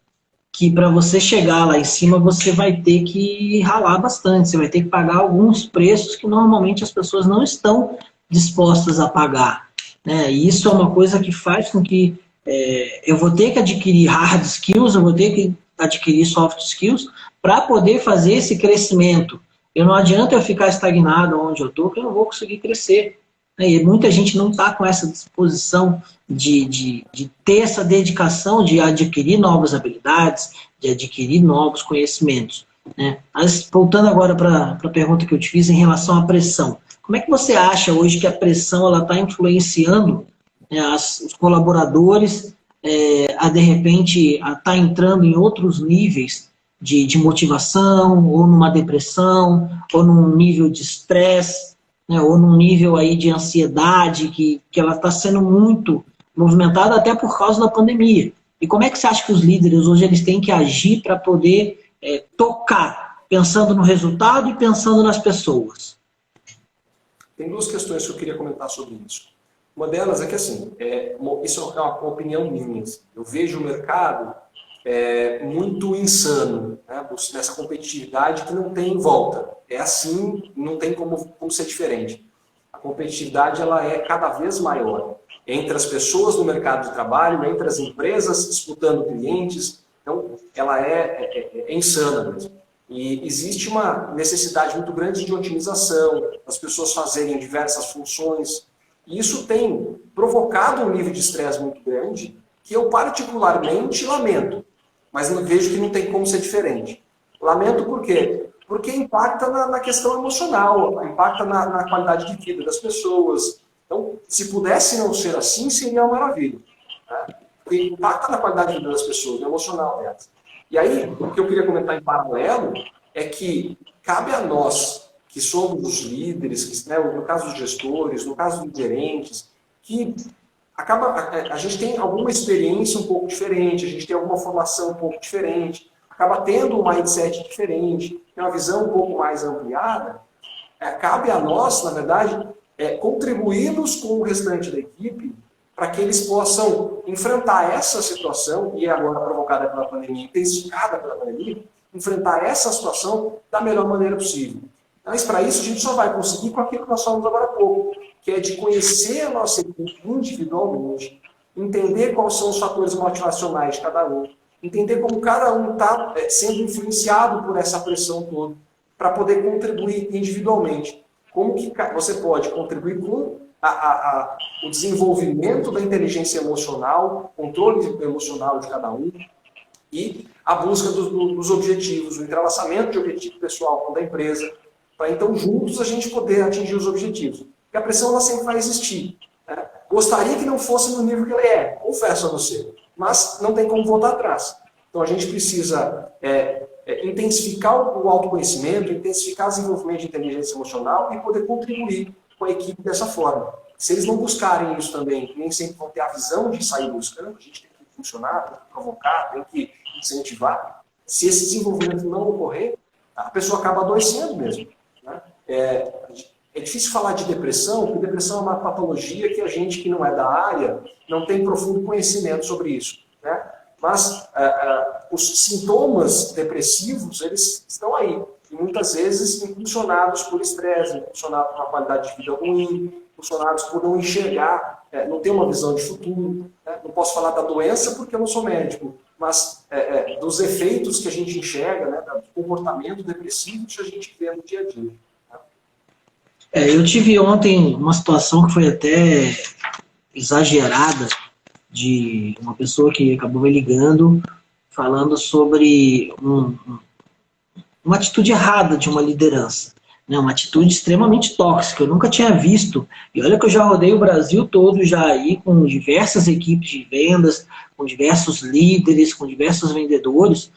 S2: que para você chegar lá em cima, você vai ter que ralar bastante, você vai ter que pagar alguns preços que normalmente as pessoas não estão dispostas a pagar. Né? E isso é uma coisa que faz com que eu vou ter que adquirir hard skills, eu vou ter que adquirir soft skills para poder fazer esse crescimento. Eu não adianta eu ficar estagnado onde eu estou, que eu não vou conseguir crescer. E muita gente não está com essa disposição de ter essa dedicação de adquirir novas habilidades, de adquirir novos conhecimentos. Né? Mas, voltando agora para a pergunta que eu te fiz em relação à pressão. Como é que você acha hoje que a pressão está influenciando, né, os colaboradores a, de repente, estar entrando em outros níveis de motivação, ou numa depressão, ou num nível de estresse, né, ou num nível aí de ansiedade, que ela está sendo muito movimentada até por causa da pandemia. E como é que você acha que os líderes hoje eles têm que agir para poder tocar, pensando no resultado e pensando nas pessoas?
S1: Tem duas questões que eu queria comentar sobre isso. Uma delas é que, assim, isso é uma opinião minha. Eu vejo o mercado muito insano, né, nessa competitividade que não tem volta. É assim, não tem como ser diferente. A competitividade ela é cada vez maior entre as pessoas no mercado de trabalho, entre as empresas disputando clientes. Então, ela é insana mesmo. E existe uma necessidade muito grande de otimização, as pessoas fazerem diversas funções. E isso tem provocado um nível de estresse muito grande, que eu particularmente lamento. Mas eu vejo que não tem como ser diferente. Lamento por quê? Porque impacta na questão emocional, impacta na qualidade de vida das pessoas. Então, se pudesse não ser assim, seria uma maravilha. Né? Porque impacta na qualidade de vida das pessoas, no emocional delas. E aí, o que eu queria comentar em paralelo é que cabe a nós, que somos os líderes, né, no caso dos gestores, no caso dos gerentes, que a gente tem alguma experiência um pouco diferente, a gente tem alguma formação um pouco diferente, acaba tendo um mindset diferente, tem uma visão um pouco mais ampliada. Cabe a nós, na verdade, contribuí-los com o restante da equipe para que eles possam enfrentar essa situação, e é agora provocada pela pandemia, intensificada pela pandemia, enfrentar essa situação da melhor maneira possível. Mas para isso a gente só vai conseguir com aquilo que nós falamos agora há pouco, que é de conhecer a nossa equipe individualmente, entender quais são os fatores motivacionais de cada um, entender como cada um está sendo influenciado por essa pressão toda, para poder contribuir individualmente. Como que você pode contribuir com o desenvolvimento da inteligência emocional, controle emocional de cada um e a busca dos objetivos, o entrelaçamento de objetivo pessoal com o da empresa, para então juntos a gente poder atingir os objetivos. Porque a pressão ela sempre vai existir. Né? Gostaria que não fosse no nível que ela confesso a você, mas não tem como voltar atrás. Então a gente precisa intensificar o autoconhecimento, intensificar o desenvolvimento de inteligência emocional e poder contribuir com a equipe dessa forma. Se eles não buscarem isso também, nem sempre vão ter a visão de sair buscando, a gente tem que funcionar, tem que provocar, tem que incentivar. Se esse desenvolvimento não ocorrer, a pessoa acaba adoecendo mesmo. Né? É difícil falar de depressão, porque depressão é uma patologia que a gente que não é da área não tem profundo conhecimento sobre isso. Né? Mas os sintomas depressivos, eles estão aí. E muitas vezes impulsionados por estresse, impulsionados por uma qualidade de vida ruim, impulsionados por não enxergar, não ter uma visão de futuro. Né? Não posso falar da doença porque eu não sou médico, mas dos efeitos que a gente enxerga, né, do comportamento depressivo que a gente vê no dia a dia.
S2: Eu tive ontem uma situação que foi até exagerada, de uma pessoa que acabou me ligando, falando sobre uma atitude errada de uma liderança, né? Uma atitude extremamente tóxica, eu nunca tinha visto, e olha que eu já rodei o Brasil todo já aí com diversas equipes de vendas, com diversos líderes, com diversos vendedores,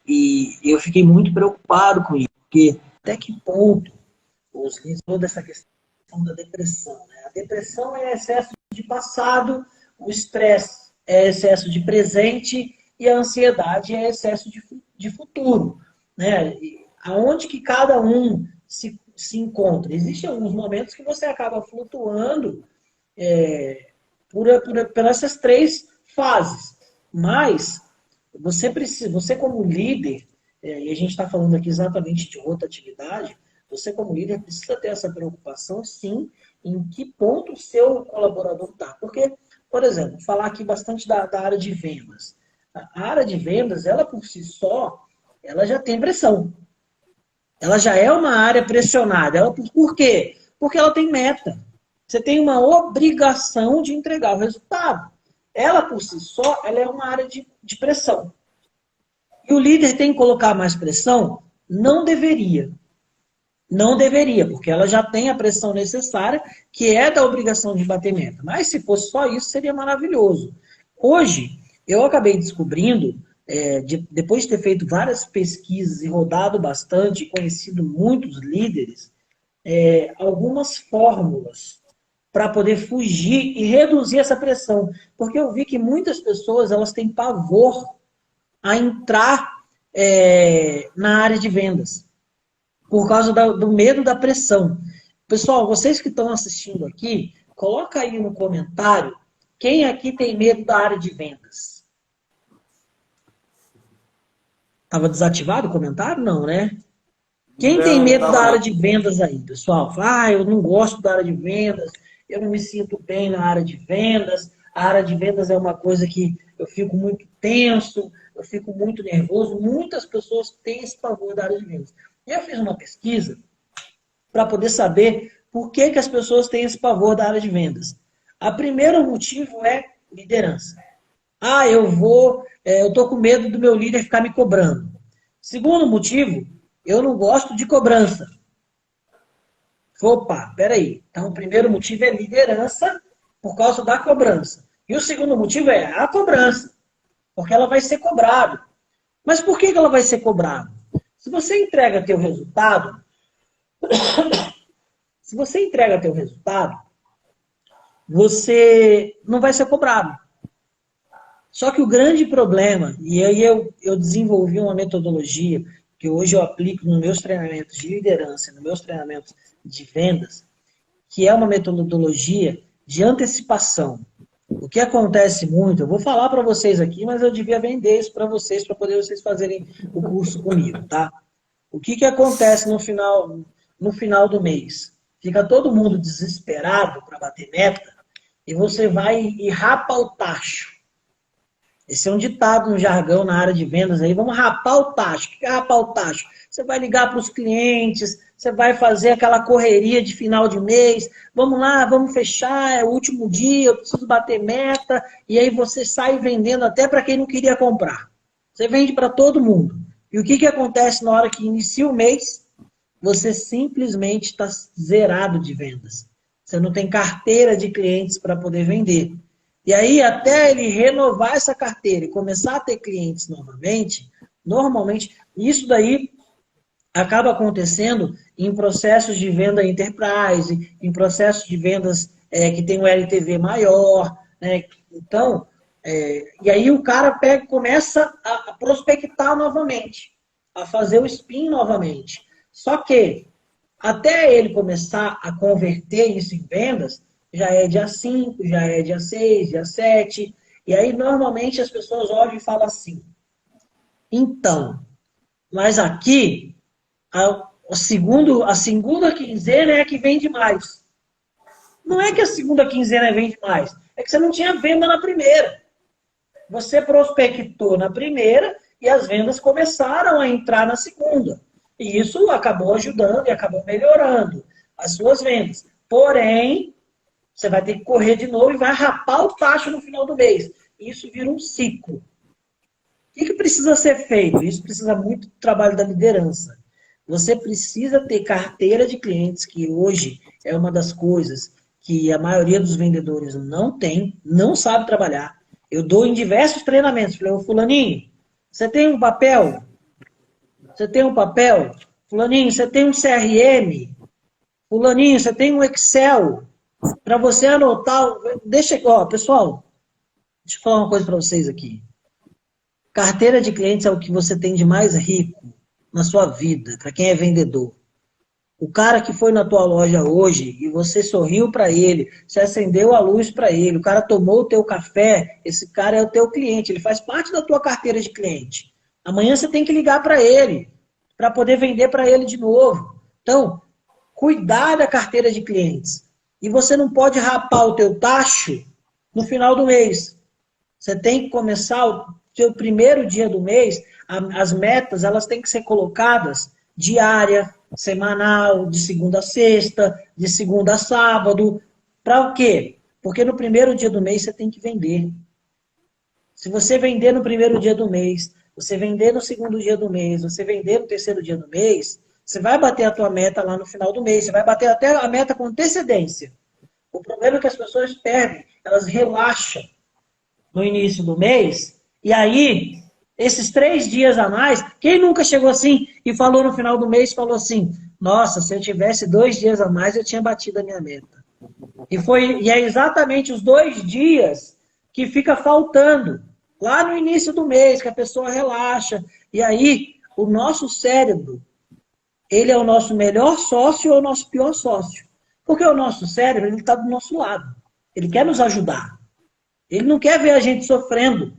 S2: e eu fiquei muito preocupado com isso, porque até que ponto os líderes, toda essa questão da depressão, né? A depressão é excesso de passado, o estresse é excesso de presente e a ansiedade é excesso de futuro. Né? Aonde que cada um se
S3: se encontra. Existem alguns momentos que você acaba flutuando por essas três fases. Mas você precisa, você como líder, e a gente está falando aqui exatamente de rotatividade, você como líder precisa ter essa preocupação, sim, em que ponto o seu colaborador está. Porque, por exemplo, falar aqui bastante da área de vendas. A área de vendas, ela por si só, ela já tem pressão. Ela já é uma área pressionada. Por quê? Porque ela tem meta. Você tem uma obrigação de entregar o resultado. Ela, por si só, ela é uma área de pressão. E o líder tem que colocar mais pressão? Não deveria. Não deveria, porque ela já tem a pressão necessária, que é da obrigação de bater meta. Mas se fosse só isso, seria maravilhoso. Hoje, eu acabei descobrindo, depois de ter feito várias pesquisas e rodado bastante, conhecido muitos líderes, algumas fórmulas para poder fugir e reduzir essa pressão. Porque eu vi que muitas pessoas elas têm pavor a entrar na área de vendas, por causa do medo da pressão. Pessoal, vocês que estão assistindo aqui, coloca aí no comentário quem aqui tem medo da área de vendas. Estava desativado o comentário? Não, né? Quem tem medo da área de vendas aí, pessoal? Fala, eu não gosto da área de vendas, eu não me sinto bem na área de vendas, a área de vendas é uma coisa que eu fico muito tenso, eu fico muito nervoso. Muitas pessoas têm esse pavor da área de vendas. E eu fiz uma pesquisa para poder saber por que as pessoas têm esse pavor da área de vendas. O primeiro motivo é liderança. Eu tô com medo do meu líder ficar me cobrando. Segundo motivo, eu não gosto de cobrança. Opa, peraí. Então, o primeiro motivo é liderança por causa da cobrança. E o segundo motivo é a cobrança, porque ela vai ser cobrada. Mas por que ela vai ser cobrada? Se você entrega teu resultado, você não vai ser cobrado. Só que o grande problema, e aí eu desenvolvi uma metodologia que hoje eu aplico nos meus treinamentos de liderança, nos meus treinamentos de vendas, que é uma metodologia de antecipação. O que acontece muito, eu vou falar para vocês aqui, mas eu devia vender isso para vocês poder vocês fazerem o curso comigo, tá? O que acontece no final do mês? Fica todo mundo desesperado para bater meta e você vai e rapa o tacho. Esse é um ditado no jargão na área de vendas aí. Vamos rapar o tacho. O que é rapar o tacho? Você vai ligar para os clientes, você vai fazer aquela correria de final de mês. Vamos lá, vamos fechar, é o último dia, eu preciso bater meta. E aí você sai vendendo até para quem não queria comprar. Você vende para todo mundo. E o que acontece na hora que inicia o mês? Você simplesmente está zerado de vendas. Você não tem carteira de clientes para poder vender. E aí, até ele renovar essa carteira e começar a ter clientes novamente, normalmente, isso daí acaba acontecendo em processos de venda enterprise, em processos de vendas que tem um LTV maior, né? Então, e aí o cara começa a prospectar novamente, a fazer o spin novamente. Só que, até ele começar a converter isso em vendas, já é dia 5, já é dia 6, dia 7. E aí, normalmente, as pessoas olham e falam assim, então, mas aqui, a segunda quinzena é a que vende mais. Não é que a segunda quinzena vende mais, é que você não tinha venda na primeira. Você prospectou na primeira e as vendas começaram a entrar na segunda. E isso acabou ajudando e acabou melhorando as suas vendas. Porém, você vai ter que correr de novo e vai rapar o tacho no final do mês. Isso vira um ciclo. O que precisa ser feito? Isso precisa muito do trabalho da liderança. Você precisa ter carteira de clientes, que hoje é uma das coisas que a maioria dos vendedores não tem, não sabe trabalhar. Eu dou em diversos treinamentos. Falei, ô fulaninho, você tem um papel? Você tem um papel? Fulaninho, você tem um CRM? Fulaninho, você tem um Excel? Para você anotar... pessoal, deixa eu falar uma coisa para vocês aqui. Carteira de clientes é o que você tem de mais rico na sua vida, para quem é vendedor. O cara que foi na tua loja hoje e você sorriu para ele, você acendeu a luz para ele, o cara tomou o teu café, esse cara é o teu cliente, ele faz parte da tua carteira de cliente. Amanhã você tem que ligar para ele, para poder vender para ele de novo. Então, cuidar da carteira de clientes. E você não pode rapar o teu tacho no final do mês. Você tem que começar o seu primeiro dia do mês, as metas elas têm que ser colocadas diária, semanal, de segunda a sexta, de segunda a sábado. Para o quê? Porque no primeiro dia do mês você tem que vender. Se você vender no primeiro dia do mês, você vender no segundo dia do mês, você vender no terceiro dia do mês, você vai bater a tua meta lá no final do mês, você vai bater até a meta com antecedência. O problema é que as pessoas perdem, elas relaxam no início do mês, e aí, esses 3 dias a mais, quem nunca chegou assim e falou no final do mês, falou assim, nossa, se eu tivesse 2 dias a mais, eu tinha batido a minha meta. E é exatamente os 2 dias que fica faltando, lá no início do mês, que a pessoa relaxa. E aí, o nosso cérebro, ele é o nosso melhor sócio ou o nosso pior sócio? Porque o nosso cérebro, ele está do nosso lado. Ele quer nos ajudar. Ele não quer ver a gente sofrendo.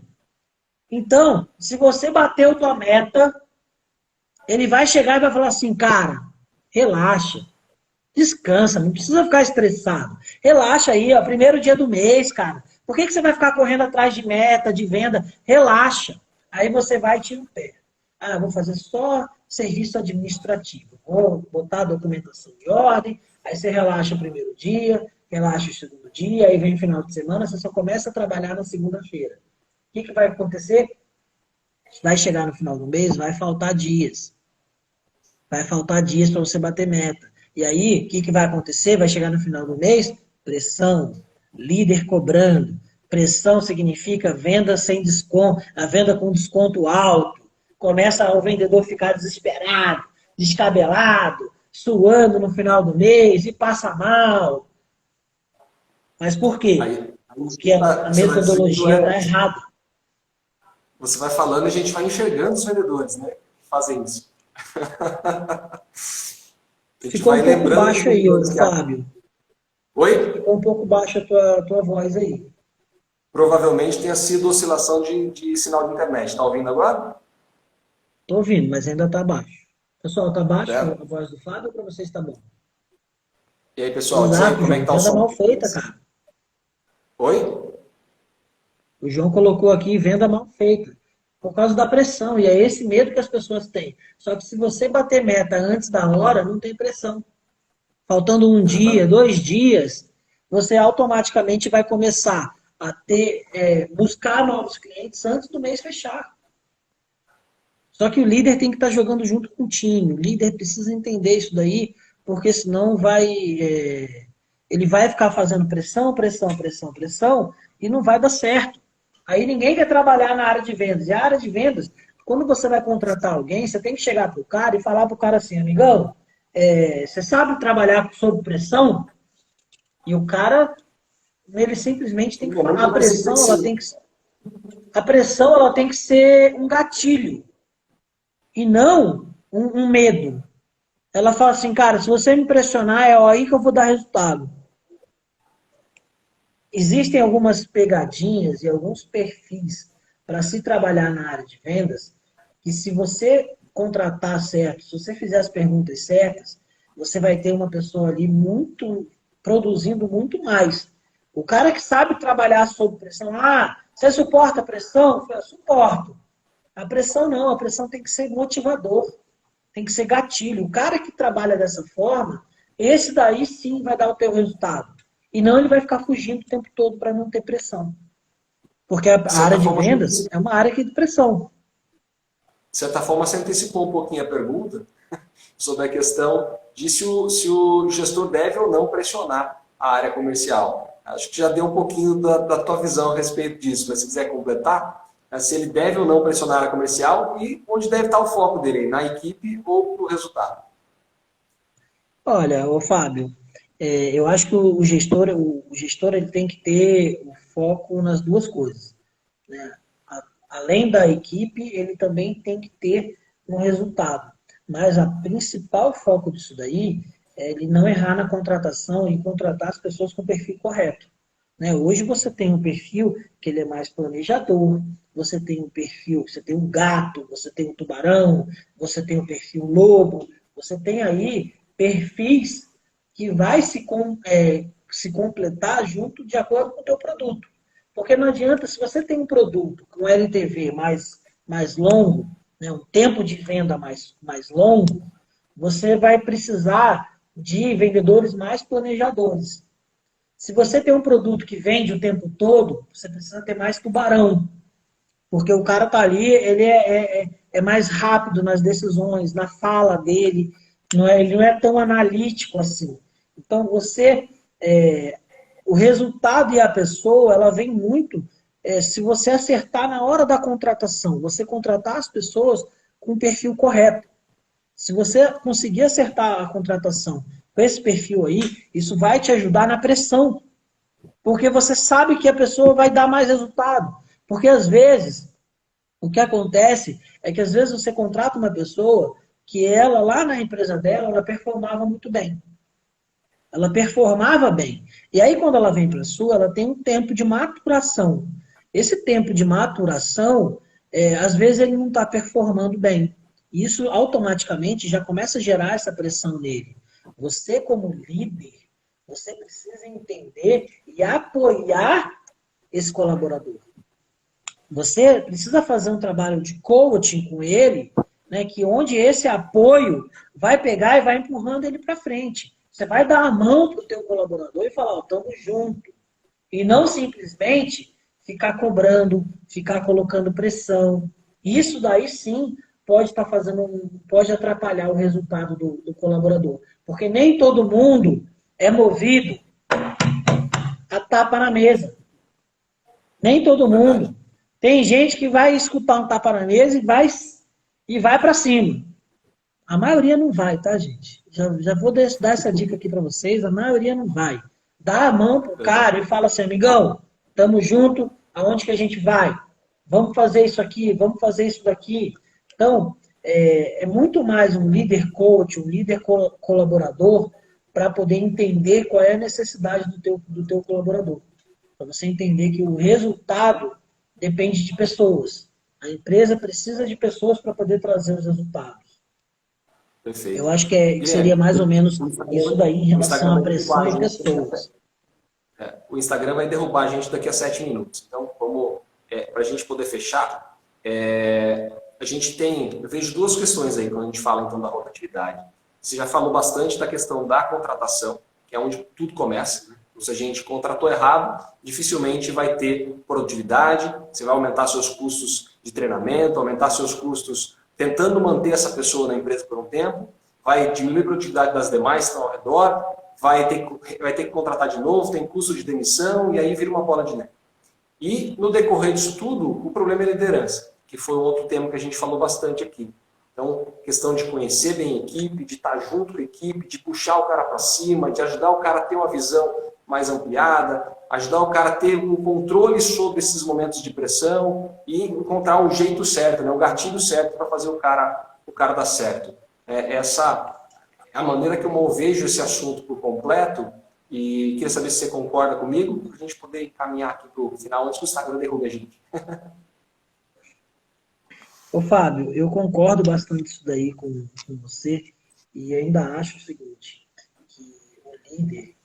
S3: Então, se você bateu tua meta, ele vai chegar e vai falar assim, cara, relaxa, descansa, não precisa ficar estressado. Relaxa aí, ó, primeiro dia do mês, cara. Por que você vai ficar correndo atrás de meta, de venda? Relaxa. Aí você vai e tira o pé. Ah, vou fazer só serviço administrativo. Vou botar a documentação em ordem, aí você relaxa o primeiro dia, relaxa o segundo dia, aí vem o final de semana, você só começa a trabalhar na segunda-feira. O que vai acontecer? Vai chegar no final do mês, vai faltar dias. Vai faltar dias para você bater meta. E aí, o que vai acontecer? Vai chegar no final do mês, pressão, líder cobrando. Pressão significa venda sem desconto, a venda com desconto alto. Começa o vendedor ficar desesperado, descabelado, suando no final do mês e passa mal. Mas por quê? Porque a metodologia está errada.
S1: Você vai falando e a gente vai enxergando os vendedores, né? Que fazem isso.
S3: Ficou um pouco baixo aí, Fábio.
S1: Oi?
S3: Ficou um pouco baixo a tua voz aí.
S1: Provavelmente tenha sido oscilação de sinal de internet. Está ouvindo agora?
S3: Estou ouvindo, mas ainda está baixo. Pessoal, está baixo a voz do Fábio ou para vocês está bom?
S1: E aí, pessoal, diz aí como é que tá o som?
S3: Venda mal feita, cara.
S1: Oi?
S3: O João colocou aqui venda mal feita. Por causa da pressão. E é esse medo que as pessoas têm. Só que se você bater meta antes da hora, não tem pressão. Faltando 1 dia, 2 dias, você automaticamente vai começar a buscar novos clientes antes do mês fechar. Só que o líder tem que estar jogando junto com o time. O líder precisa entender isso daí, porque senão ele vai ficar fazendo pressão, e não vai dar certo. Aí ninguém quer trabalhar na área de vendas. E a área de vendas, quando você vai contratar alguém, você tem que chegar para o cara e falar para o cara assim, amigão, você sabe trabalhar sob pressão? E o cara, ele simplesmente tem que falar, a pressão ela tem que ser um gatilho. E não um medo. Ela fala assim, cara, se você me pressionar, é aí que eu vou dar resultado. Existem algumas pegadinhas e alguns perfis para se trabalhar na área de vendas que se você contratar certo, se você fizer as perguntas certas, você vai ter uma pessoa ali produzindo muito mais. O cara que sabe trabalhar sob pressão, você suporta a pressão? Eu suporto. A pressão não, a pressão tem que ser motivador, tem que ser gatilho. O cara que trabalha dessa forma, esse daí sim vai dar o teu resultado. E não ele vai ficar fugindo o tempo todo para não ter pressão. Porque a área de vendas é uma área que de pressão.
S1: De certa forma, você antecipou um pouquinho a pergunta sobre a questão de se o gestor deve ou não pressionar a área comercial. Acho que já deu um pouquinho da tua visão a respeito disso. Mas se quiser completar, se ele deve ou não pressionar a área comercial e onde deve estar o foco dele, na equipe ou no resultado.
S3: Olha, Fábio, eu acho que o gestor ele tem que ter o foco nas duas coisas, né? Além da equipe, ele também tem que ter um resultado. Mas a principal foco disso daí é ele não errar na contratação e contratar as pessoas com o perfil correto. Né? Hoje você tem um perfil que ele é mais planejador, você tem um perfil, você tem um gato, você tem um tubarão, você tem um perfil lobo, você tem aí perfis que vai se completar junto de acordo com o teu produto. Porque não adianta, se você tem um produto com LTV mais longo, né, um tempo de venda mais longo, você vai precisar de vendedores mais planejadores. Se você tem um produto que vende o tempo todo, você precisa ter mais tubarão. Porque o cara tá ali, ele é mais rápido nas decisões, na fala dele, ele não é tão analítico assim. Então, o resultado e a pessoa, ela vem muito se você acertar na hora da contratação, você contratar as pessoas com o perfil correto. Se você conseguir acertar a contratação com esse perfil aí, isso vai te ajudar na pressão. Porque você sabe que a pessoa vai dar mais resultado. Porque às vezes, o que acontece é que às vezes você contrata uma pessoa que ela, lá na empresa dela, ela performava muito bem. Ela performava bem. E aí, quando ela vem para a sua, ela tem um tempo de maturação. Esse tempo de maturação, às vezes ele não está performando bem. Isso automaticamente já começa a gerar essa pressão nele. Você, como líder, você precisa entender e apoiar esse colaborador. Você precisa fazer um trabalho de coaching com ele, né, que onde esse apoio vai pegar e vai empurrando ele para frente. Você vai dar a mão para o teu colaborador e falar, estamos juntos. E não simplesmente ficar cobrando, ficar colocando pressão. Isso daí sim pode atrapalhar o resultado do colaborador. Porque nem todo mundo é movido a tapa na mesa. Nem todo mundo. Tem gente que vai escutar um tapa na mesa e vai para cima. A maioria não vai, tá, gente? Já vou dar essa dica aqui para vocês. A maioria não vai. Dá a mão pro cara e fala assim, amigão, tamo junto, aonde que a gente vai? Vamos fazer isso aqui, vamos fazer isso daqui. Então, é muito mais um líder coach, um líder colaborador, para poder entender qual é a necessidade do teu colaborador. Para você entender que o resultado depende de pessoas. A empresa precisa de pessoas para poder trazer os resultados.
S1: Perfeito.
S3: Eu acho que seria mais ou menos isso daí em relação à pressão de pessoas.
S1: O Instagram vai derrubar a gente daqui a 7 minutos. Então, para a gente poder fechar, a gente eu vejo duas questões aí quando a gente fala então da rotatividade. Você já falou bastante da questão da contratação, que é onde tudo começa, né? Se a gente contratou errado, dificilmente vai ter produtividade, você vai aumentar seus custos de treinamento, aumentar seus custos tentando manter essa pessoa na empresa por um tempo, vai diminuir a produtividade das demais que estão ao redor, vai ter que contratar de novo, tem custo de demissão, e aí vira uma bola de neve. E no decorrer disso tudo, o problema é a liderança, que foi um outro tema que a gente falou bastante aqui. Então, questão de conhecer bem a equipe, de estar junto com a equipe, de puxar o cara para cima, de ajudar o cara a ter uma visão mais ampliada, ajudar o cara a ter um controle sobre esses momentos de pressão e encontrar o jeito certo, né, o gatilho certo para fazer o cara dar certo. Essa é a maneira que eu vejo esse assunto por completo e queria saber se você concorda comigo para a gente poder encaminhar aqui para o final antes que o Instagram derrube a gente.
S3: Ô Fábio, eu concordo bastante isso daí com você e ainda acho o seguinte, que o líder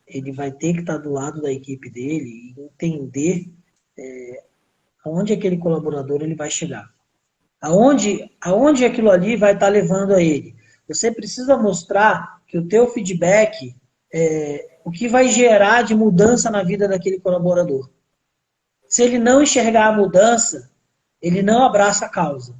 S3: ele vai ter que estar do lado da equipe dele e entender aonde aquele colaborador ele vai chegar. Aonde aquilo ali vai estar levando a ele. Você precisa mostrar que o teu feedback o que vai gerar de mudança na vida daquele colaborador. Se ele não enxergar a mudança, ele não abraça a causa.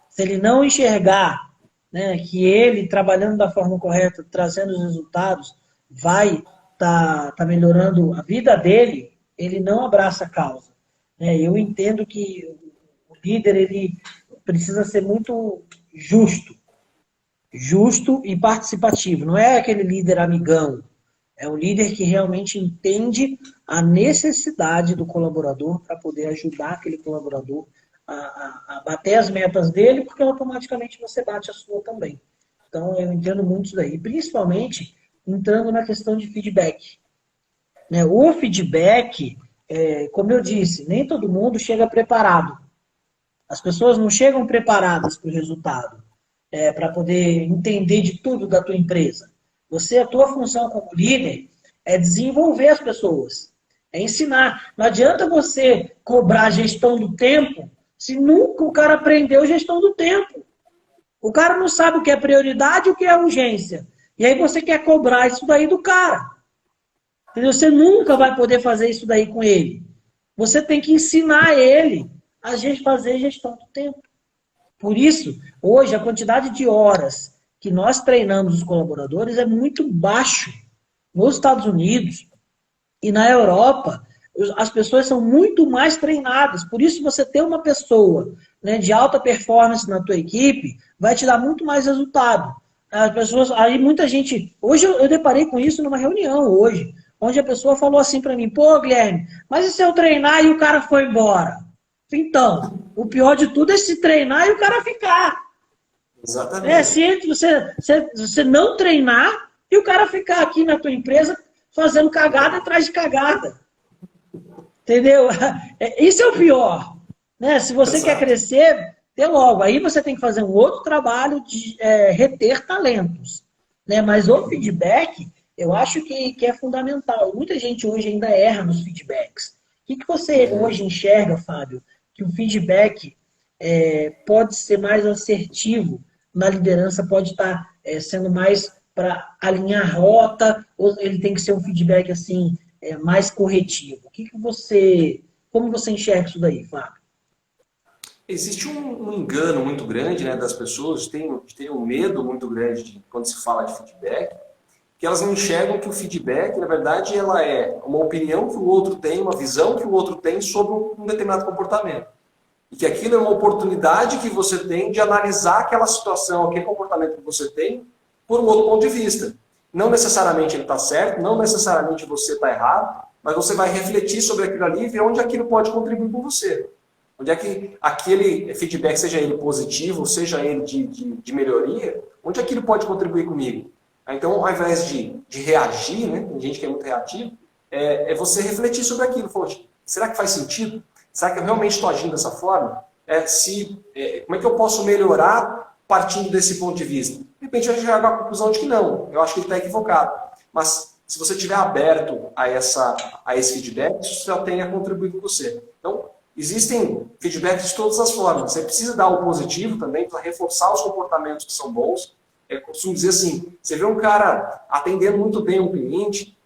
S3: Se ele não enxergar, né, que ele, trabalhando da forma correta, trazendo os resultados, vai tá melhorando a vida dele, ele não abraça a causa. Eu entendo que o líder ele precisa ser muito justo e participativo. Não é aquele líder amigão. É um líder que realmente entende a necessidade do colaborador para poder ajudar aquele colaborador a bater as metas dele, porque automaticamente você bate a sua também. Então, eu entendo muito isso daí. Principalmente, entrando na questão de feedback. Né? O feedback, como eu disse, nem todo mundo chega preparado. As pessoas não chegam preparadas para o resultado, para poder entender de tudo da tua empresa. A tua função como líder é desenvolver as pessoas, é ensinar. Não adianta você cobrar gestão do tempo se nunca o cara aprendeu gestão do tempo. O cara não sabe o que é prioridade e o que é urgência. E aí você quer cobrar isso daí do cara. Entendeu? Você nunca vai poder fazer isso daí com ele. Você tem que ensinar ele a fazer gestão do tempo. Por isso, hoje, a quantidade de horas que nós treinamos os colaboradores é muito baixo. Nos Estados Unidos e na Europa, as pessoas são muito mais treinadas. Por isso, você ter uma pessoa, né, de alta performance na tua equipe vai te dar muito mais resultado. As pessoas, aí muita gente... Hoje eu deparei com isso numa reunião hoje, onde a pessoa falou assim para mim, pô, Guilherme, mas e se eu treinar e o cara foi embora? Então, o pior de tudo é se treinar e o cara ficar.
S1: Exatamente.
S3: Se você não treinar e o cara ficar aqui na tua empresa fazendo cagada atrás de cagada. Entendeu? Isso é o pior. Né? Se você quer crescer, dê logo. Aí você tem que fazer um outro trabalho de reter talentos. Né? Mas o feedback, eu acho que é fundamental. Muita gente hoje ainda erra nos feedbacks. O que você hoje enxerga, Fábio? Que o feedback pode ser mais assertivo na liderança, pode estar sendo mais para alinhar rota, ou ele tem que ser um feedback assim, mais corretivo? Como você enxerga isso daí, Fábio?
S1: Existe um engano muito grande, né, das pessoas, tem um medo muito grande quando se fala de feedback, que elas não enxergam que o feedback, na verdade, ela é uma opinião que o outro tem, uma visão que o outro tem sobre um determinado comportamento. E que aquilo é uma oportunidade que você tem de analisar aquela situação, aquele comportamento que você tem, por um outro ponto de vista. Não necessariamente ele está certo, não necessariamente você está errado, mas você vai refletir sobre aquilo ali e ver onde aquilo pode contribuir com você. Onde é que aquele feedback, seja ele positivo, seja ele de melhoria, onde aquilo pode contribuir comigo. Então, ao invés de reagir, né, tem gente que é muito reativo, é você refletir sobre aquilo. Será que faz sentido? Será que eu realmente estou agindo dessa forma? Como é que eu posso melhorar partindo desse ponto de vista? De repente, eu chegar à conclusão de que não. Eu acho que ele está equivocado. Mas, se você estiver aberto a esse feedback, isso já tem a contribuir com você. Então, existem feedbacks de todas as formas. Você precisa dar o positivo também para reforçar os comportamentos que são bons. Eu costumo dizer assim, você vê um cara atendendo muito bem um cliente,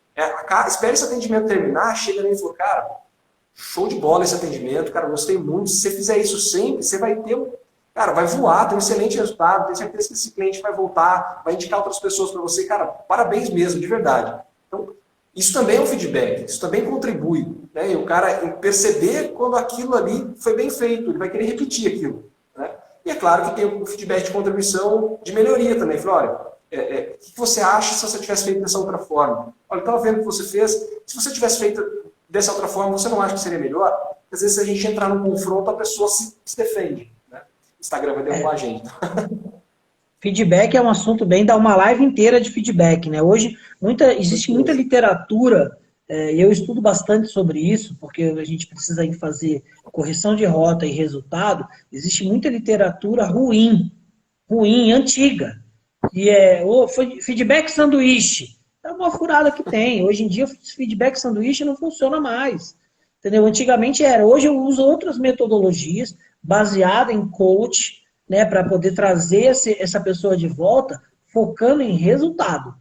S1: espera esse atendimento terminar, chega nele e fala, cara, show de bola esse atendimento, cara, gostei muito. Se você fizer isso sempre, você vai ter cara, vai voar, tem um excelente resultado, tenho certeza que esse cliente vai voltar, vai indicar outras pessoas para você. Cara, parabéns mesmo, de verdade. Então, isso também é um feedback, isso também contribui. Né? E o cara perceber quando aquilo ali foi bem feito, ele vai querer repetir aquilo. Né? E é claro que tem o feedback de contribuição de melhoria também. Falei, olha, o que você acha se você tivesse feito dessa outra forma? Olha, eu estava vendo o que você fez, se você tivesse feito dessa outra forma, você não acha que seria melhor? Às vezes, se a gente entrar num confronto, a pessoa se defende. Né? O Instagram vai derrubar a gente.
S3: Feedback é um assunto bem, dá uma live inteira de feedback, né? Hoje existe muita literatura, e eu estudo bastante sobre isso, porque a gente precisa fazer correção de rota e resultado. Existe muita literatura ruim, antiga, e feedback sanduíche. É uma furada que tem. Hoje em dia, feedback sanduíche não funciona mais. Entendeu? Antigamente era. Hoje eu uso outras metodologias baseadas em coach, né, para poder trazer essa pessoa de volta, focando em resultado.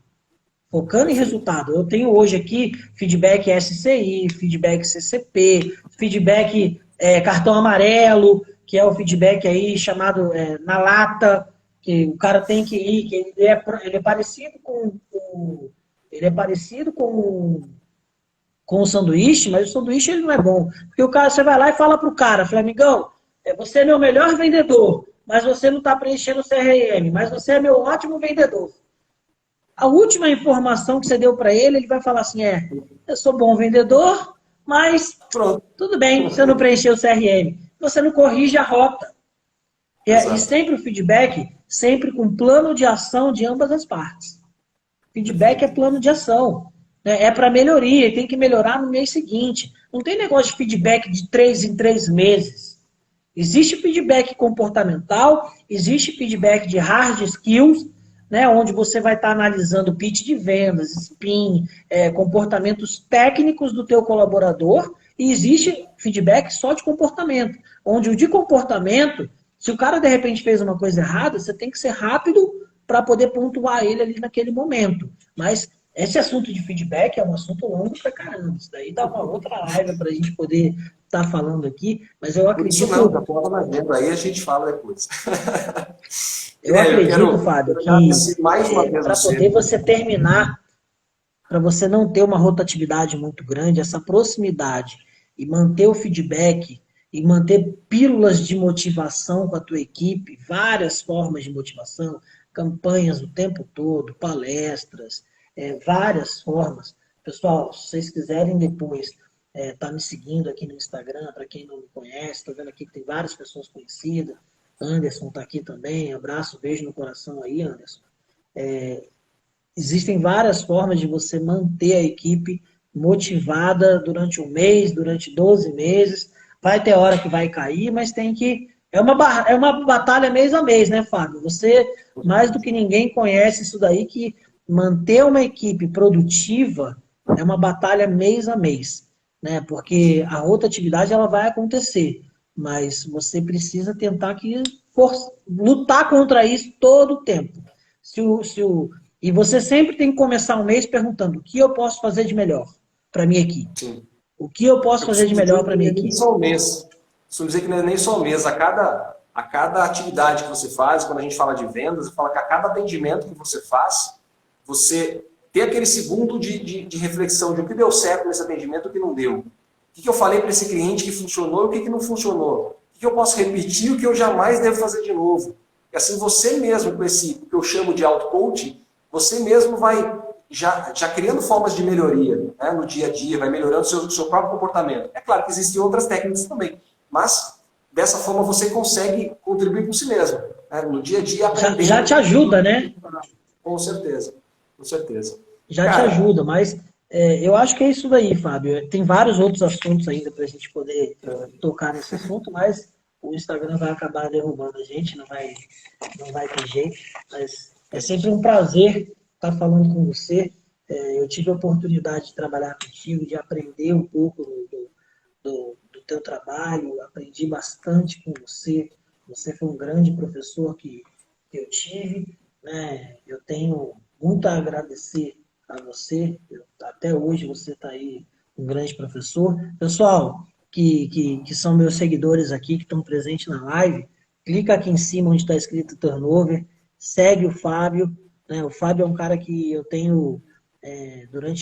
S3: Focando em resultado. Eu tenho hoje aqui feedback SCI, feedback CCP, feedback cartão amarelo, que é o feedback aí chamado na lata, que o cara tem que ir, que ele é parecido com o sanduíche, mas o sanduíche ele não é bom. Porque o cara, você vai lá e fala pro cara, fala, amigão, você é meu melhor vendedor, mas você não está preenchendo o CRM, mas você é meu ótimo vendedor. A última informação que você deu para ele vai falar assim, eu sou bom vendedor, mas pronto, tudo bem, você não preencheu o CRM. você não corrige a rota. E sempre o feedback, sempre com plano de ação de ambas as partes. Feedback é plano de ação. Né? É para melhoria, tem que melhorar no mês seguinte. Não tem negócio de feedback de 3 em 3 meses. Existe feedback comportamental, existe feedback de hard skills, né, onde você vai estar analisando pitch de vendas, spin, comportamentos técnicos do teu colaborador, e existe feedback só de comportamento, onde o de comportamento, se o cara de repente fez uma coisa errada, você tem que ser rápido para poder pontuar ele ali naquele momento. Mas esse assunto de feedback é um assunto longo pra caramba. Isso daí dá uma outra live para a gente poder estar falando aqui, mas eu acredito...
S1: Isso não, tá fora na agenda, aí a gente fala depois.
S3: Eu acredito, Fábio, que para poder você terminar, para você não ter uma rotatividade muito grande, essa proximidade e manter o feedback e manter pílulas de motivação com a tua equipe, várias formas de motivação, campanhas o tempo todo, palestras, várias formas. Pessoal, se vocês quiserem depois tá me seguindo aqui no Instagram, para quem não me conhece, tá vendo aqui que tem várias pessoas conhecidas. Anderson está aqui também, abraço, beijo no coração aí, Anderson. Existem várias formas de você manter a equipe motivada durante um mês, durante 12 meses. Vai ter hora que vai cair, mas tem que... É uma batalha mês a mês, né, Fábio? Você, mais do que ninguém, conhece isso daí, que manter uma equipe produtiva é uma batalha mês a mês, né? Porque a rotatividade ela vai acontecer, mas você precisa tentar lutar contra isso todo o tempo. E você sempre tem que começar um mês perguntando: o que eu posso fazer de melhor para a minha equipe?
S1: Sim.
S3: O que eu posso fazer de melhor para a minha equipe?
S1: Só um mês. Costumo dizer que não é nem só um mês. A cada atividade que você faz, quando a gente fala de vendas, eu falo que a cada atendimento que você faz, você tem aquele segundo de reflexão de o que deu certo nesse atendimento e o que não deu. O que eu falei para esse cliente que funcionou e o que não funcionou. O que eu posso repetir e o que eu jamais devo fazer de novo. E assim você mesmo, com esse que eu chamo de auto-coaching, você mesmo vai já criando formas de melhoria, né, no dia a dia, vai melhorando o seu próprio comportamento. É claro que existem outras técnicas também, mas dessa forma você consegue contribuir com si mesmo. Né, no dia a dia.
S3: Já te ajuda, né?
S1: Com certeza, com certeza.
S3: Já te ajuda, mas eu acho que é isso daí, Fábio. Tem vários outros assuntos ainda para a gente poder tocar nesse assunto, mas o Instagram vai acabar derrubando a gente, não vai ter jeito. Mas é sempre um prazer estar falando com você. Eu tive a oportunidade de trabalhar contigo, de aprender um pouco do teu trabalho, aprendi bastante com você. Você foi um grande professor que eu tive, né? Eu tenho muito a agradecer a você. Até hoje você está aí um grande professor. Pessoal que são meus seguidores aqui, que estão presentes na live, clica aqui em cima onde está escrito turnover, segue o Fábio. Né? O Fábio é um cara que eu tenho,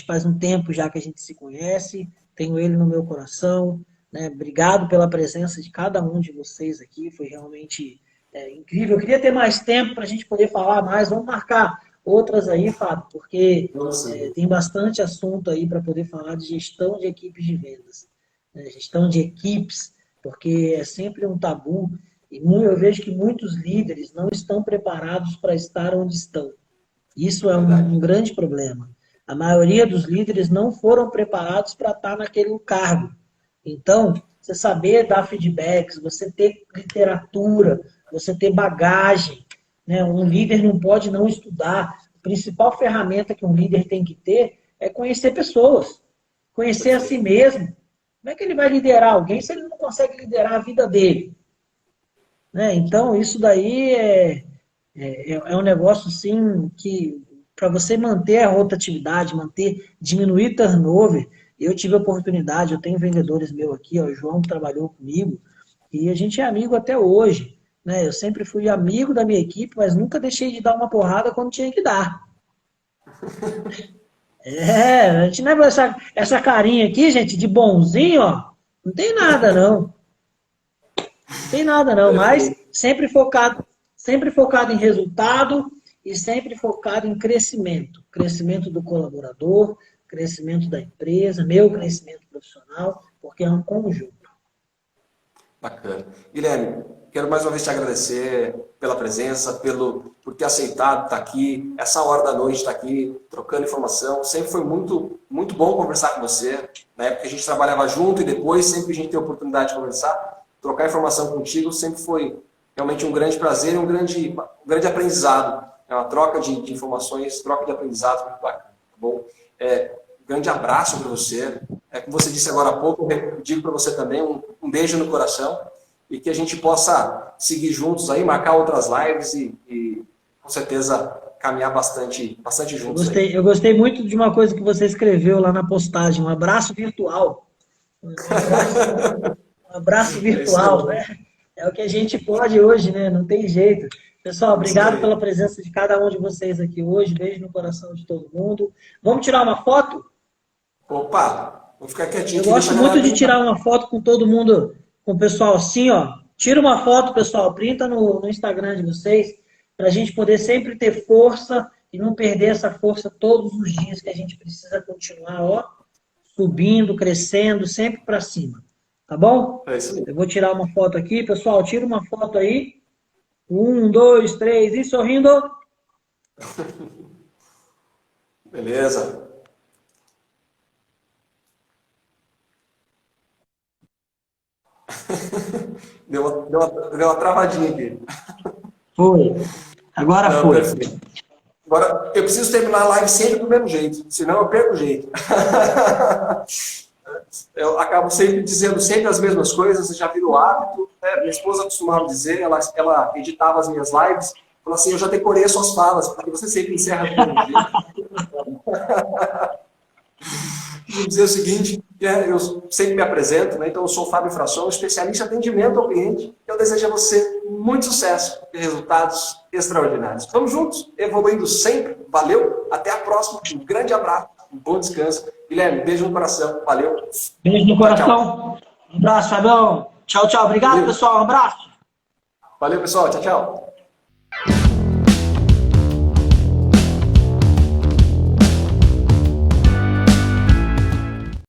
S3: faz um tempo já que a gente se conhece, tenho ele no meu coração. Né? Obrigado pela presença de cada um de vocês aqui, foi realmente incrível. Eu queria ter mais tempo para a gente poder falar mais, vamos marcar outras aí, Fábio, porque tem bastante assunto aí para poder falar de gestão de equipes de vendas, né? Gestão de equipes, porque é sempre um tabu, e eu vejo que muitos líderes não estão preparados para estar onde estão. Isso é um grande problema. A maioria dos líderes não foram preparados para estar naquele cargo. Então, você saber dar feedbacks, você ter literatura, você ter bagagem, né? Um líder não pode não estudar. A principal ferramenta que um líder tem que ter é conhecer pessoas, conhecer a si mesmo. Como é que ele vai liderar alguém se ele não consegue liderar a vida dele? Né? Então, isso daí é um negócio, sim, que para você manter a rotatividade, diminuir turnover, eu tive a oportunidade, eu tenho vendedores meus aqui, ó, o João trabalhou comigo, e a gente é amigo até hoje. Né? Eu sempre fui amigo da minha equipe, mas nunca deixei de dar uma porrada quando tinha que dar. A gente não é essa carinha aqui, gente, de bonzinho, ó, não tem nada não. Não tem nada não, mas sempre focado em resultado e sempre focado em crescimento. Crescimento do colaborador, crescimento da empresa, meu crescimento profissional, porque é um conjunto.
S1: Bacana. Guilherme, quero mais uma vez te agradecer pela presença, por ter aceitado estar aqui, essa hora da noite estar aqui, trocando informação. Sempre foi muito, muito bom conversar com você. Na época que a gente trabalhava junto e depois, sempre que a gente tem a oportunidade de conversar, trocar informação contigo sempre foi realmente um grande prazer e um grande aprendizado. É uma troca de informações, troca de aprendizado muito bacana. Tá bom? Grande abraço para você. Como você disse agora há pouco, eu digo para você também um beijo no coração e que a gente possa seguir juntos aí, marcar outras lives e com certeza caminhar bastante juntos.
S3: Eu gostei muito de uma coisa que você escreveu lá na postagem, um abraço virtual. Um abraço virtual, né? É o que a gente pode hoje, né? Não tem jeito. Pessoal, obrigado pela presença de cada um de vocês aqui hoje. Beijo no coração de todo mundo. Vamos tirar uma foto?
S1: Opa, vou ficar quietinho.
S3: Eu gosto muito de tirar uma foto com todo mundo, com o pessoal assim, ó. Tira uma foto, pessoal, printa no Instagram de vocês, para a gente poder sempre ter força e não perder essa força todos os dias, que a gente precisa continuar, ó, subindo, crescendo, sempre para cima. Tá bom?
S1: É isso aí.
S3: Eu vou tirar uma foto aqui. Pessoal, tira uma foto aí. 1, 2, 3 e sorrindo.
S1: Beleza. Deu uma travadinha aqui.
S3: Foi. Agora
S1: Não,
S3: foi.
S1: Perfeito. Agora, eu preciso terminar a live sempre do mesmo jeito, senão eu perco o jeito. Eu acabo sempre dizendo sempre as mesmas coisas, já virou hábito. Minha esposa costumava dizer, ela editava as minhas lives, falou assim, eu já decorei as suas falas, porque você sempre encerra do mesmo jeito. Vou dizer o seguinte, eu sempre me apresento, né? Então eu sou o Fábio Frasson, especialista em atendimento ao cliente. Eu desejo a você muito sucesso e resultados extraordinários. Vamos juntos, evoluindo sempre. Valeu, até a próxima. Um grande abraço, um bom descanso. Guilherme, beijo no coração. Valeu.
S3: Beijo no coração.
S1: Tchau.
S3: Um abraço, Fabião. Tchau, tchau. Obrigado,
S1: Valeu.
S3: pessoal. Um abraço.
S1: Valeu, pessoal. Tchau, tchau.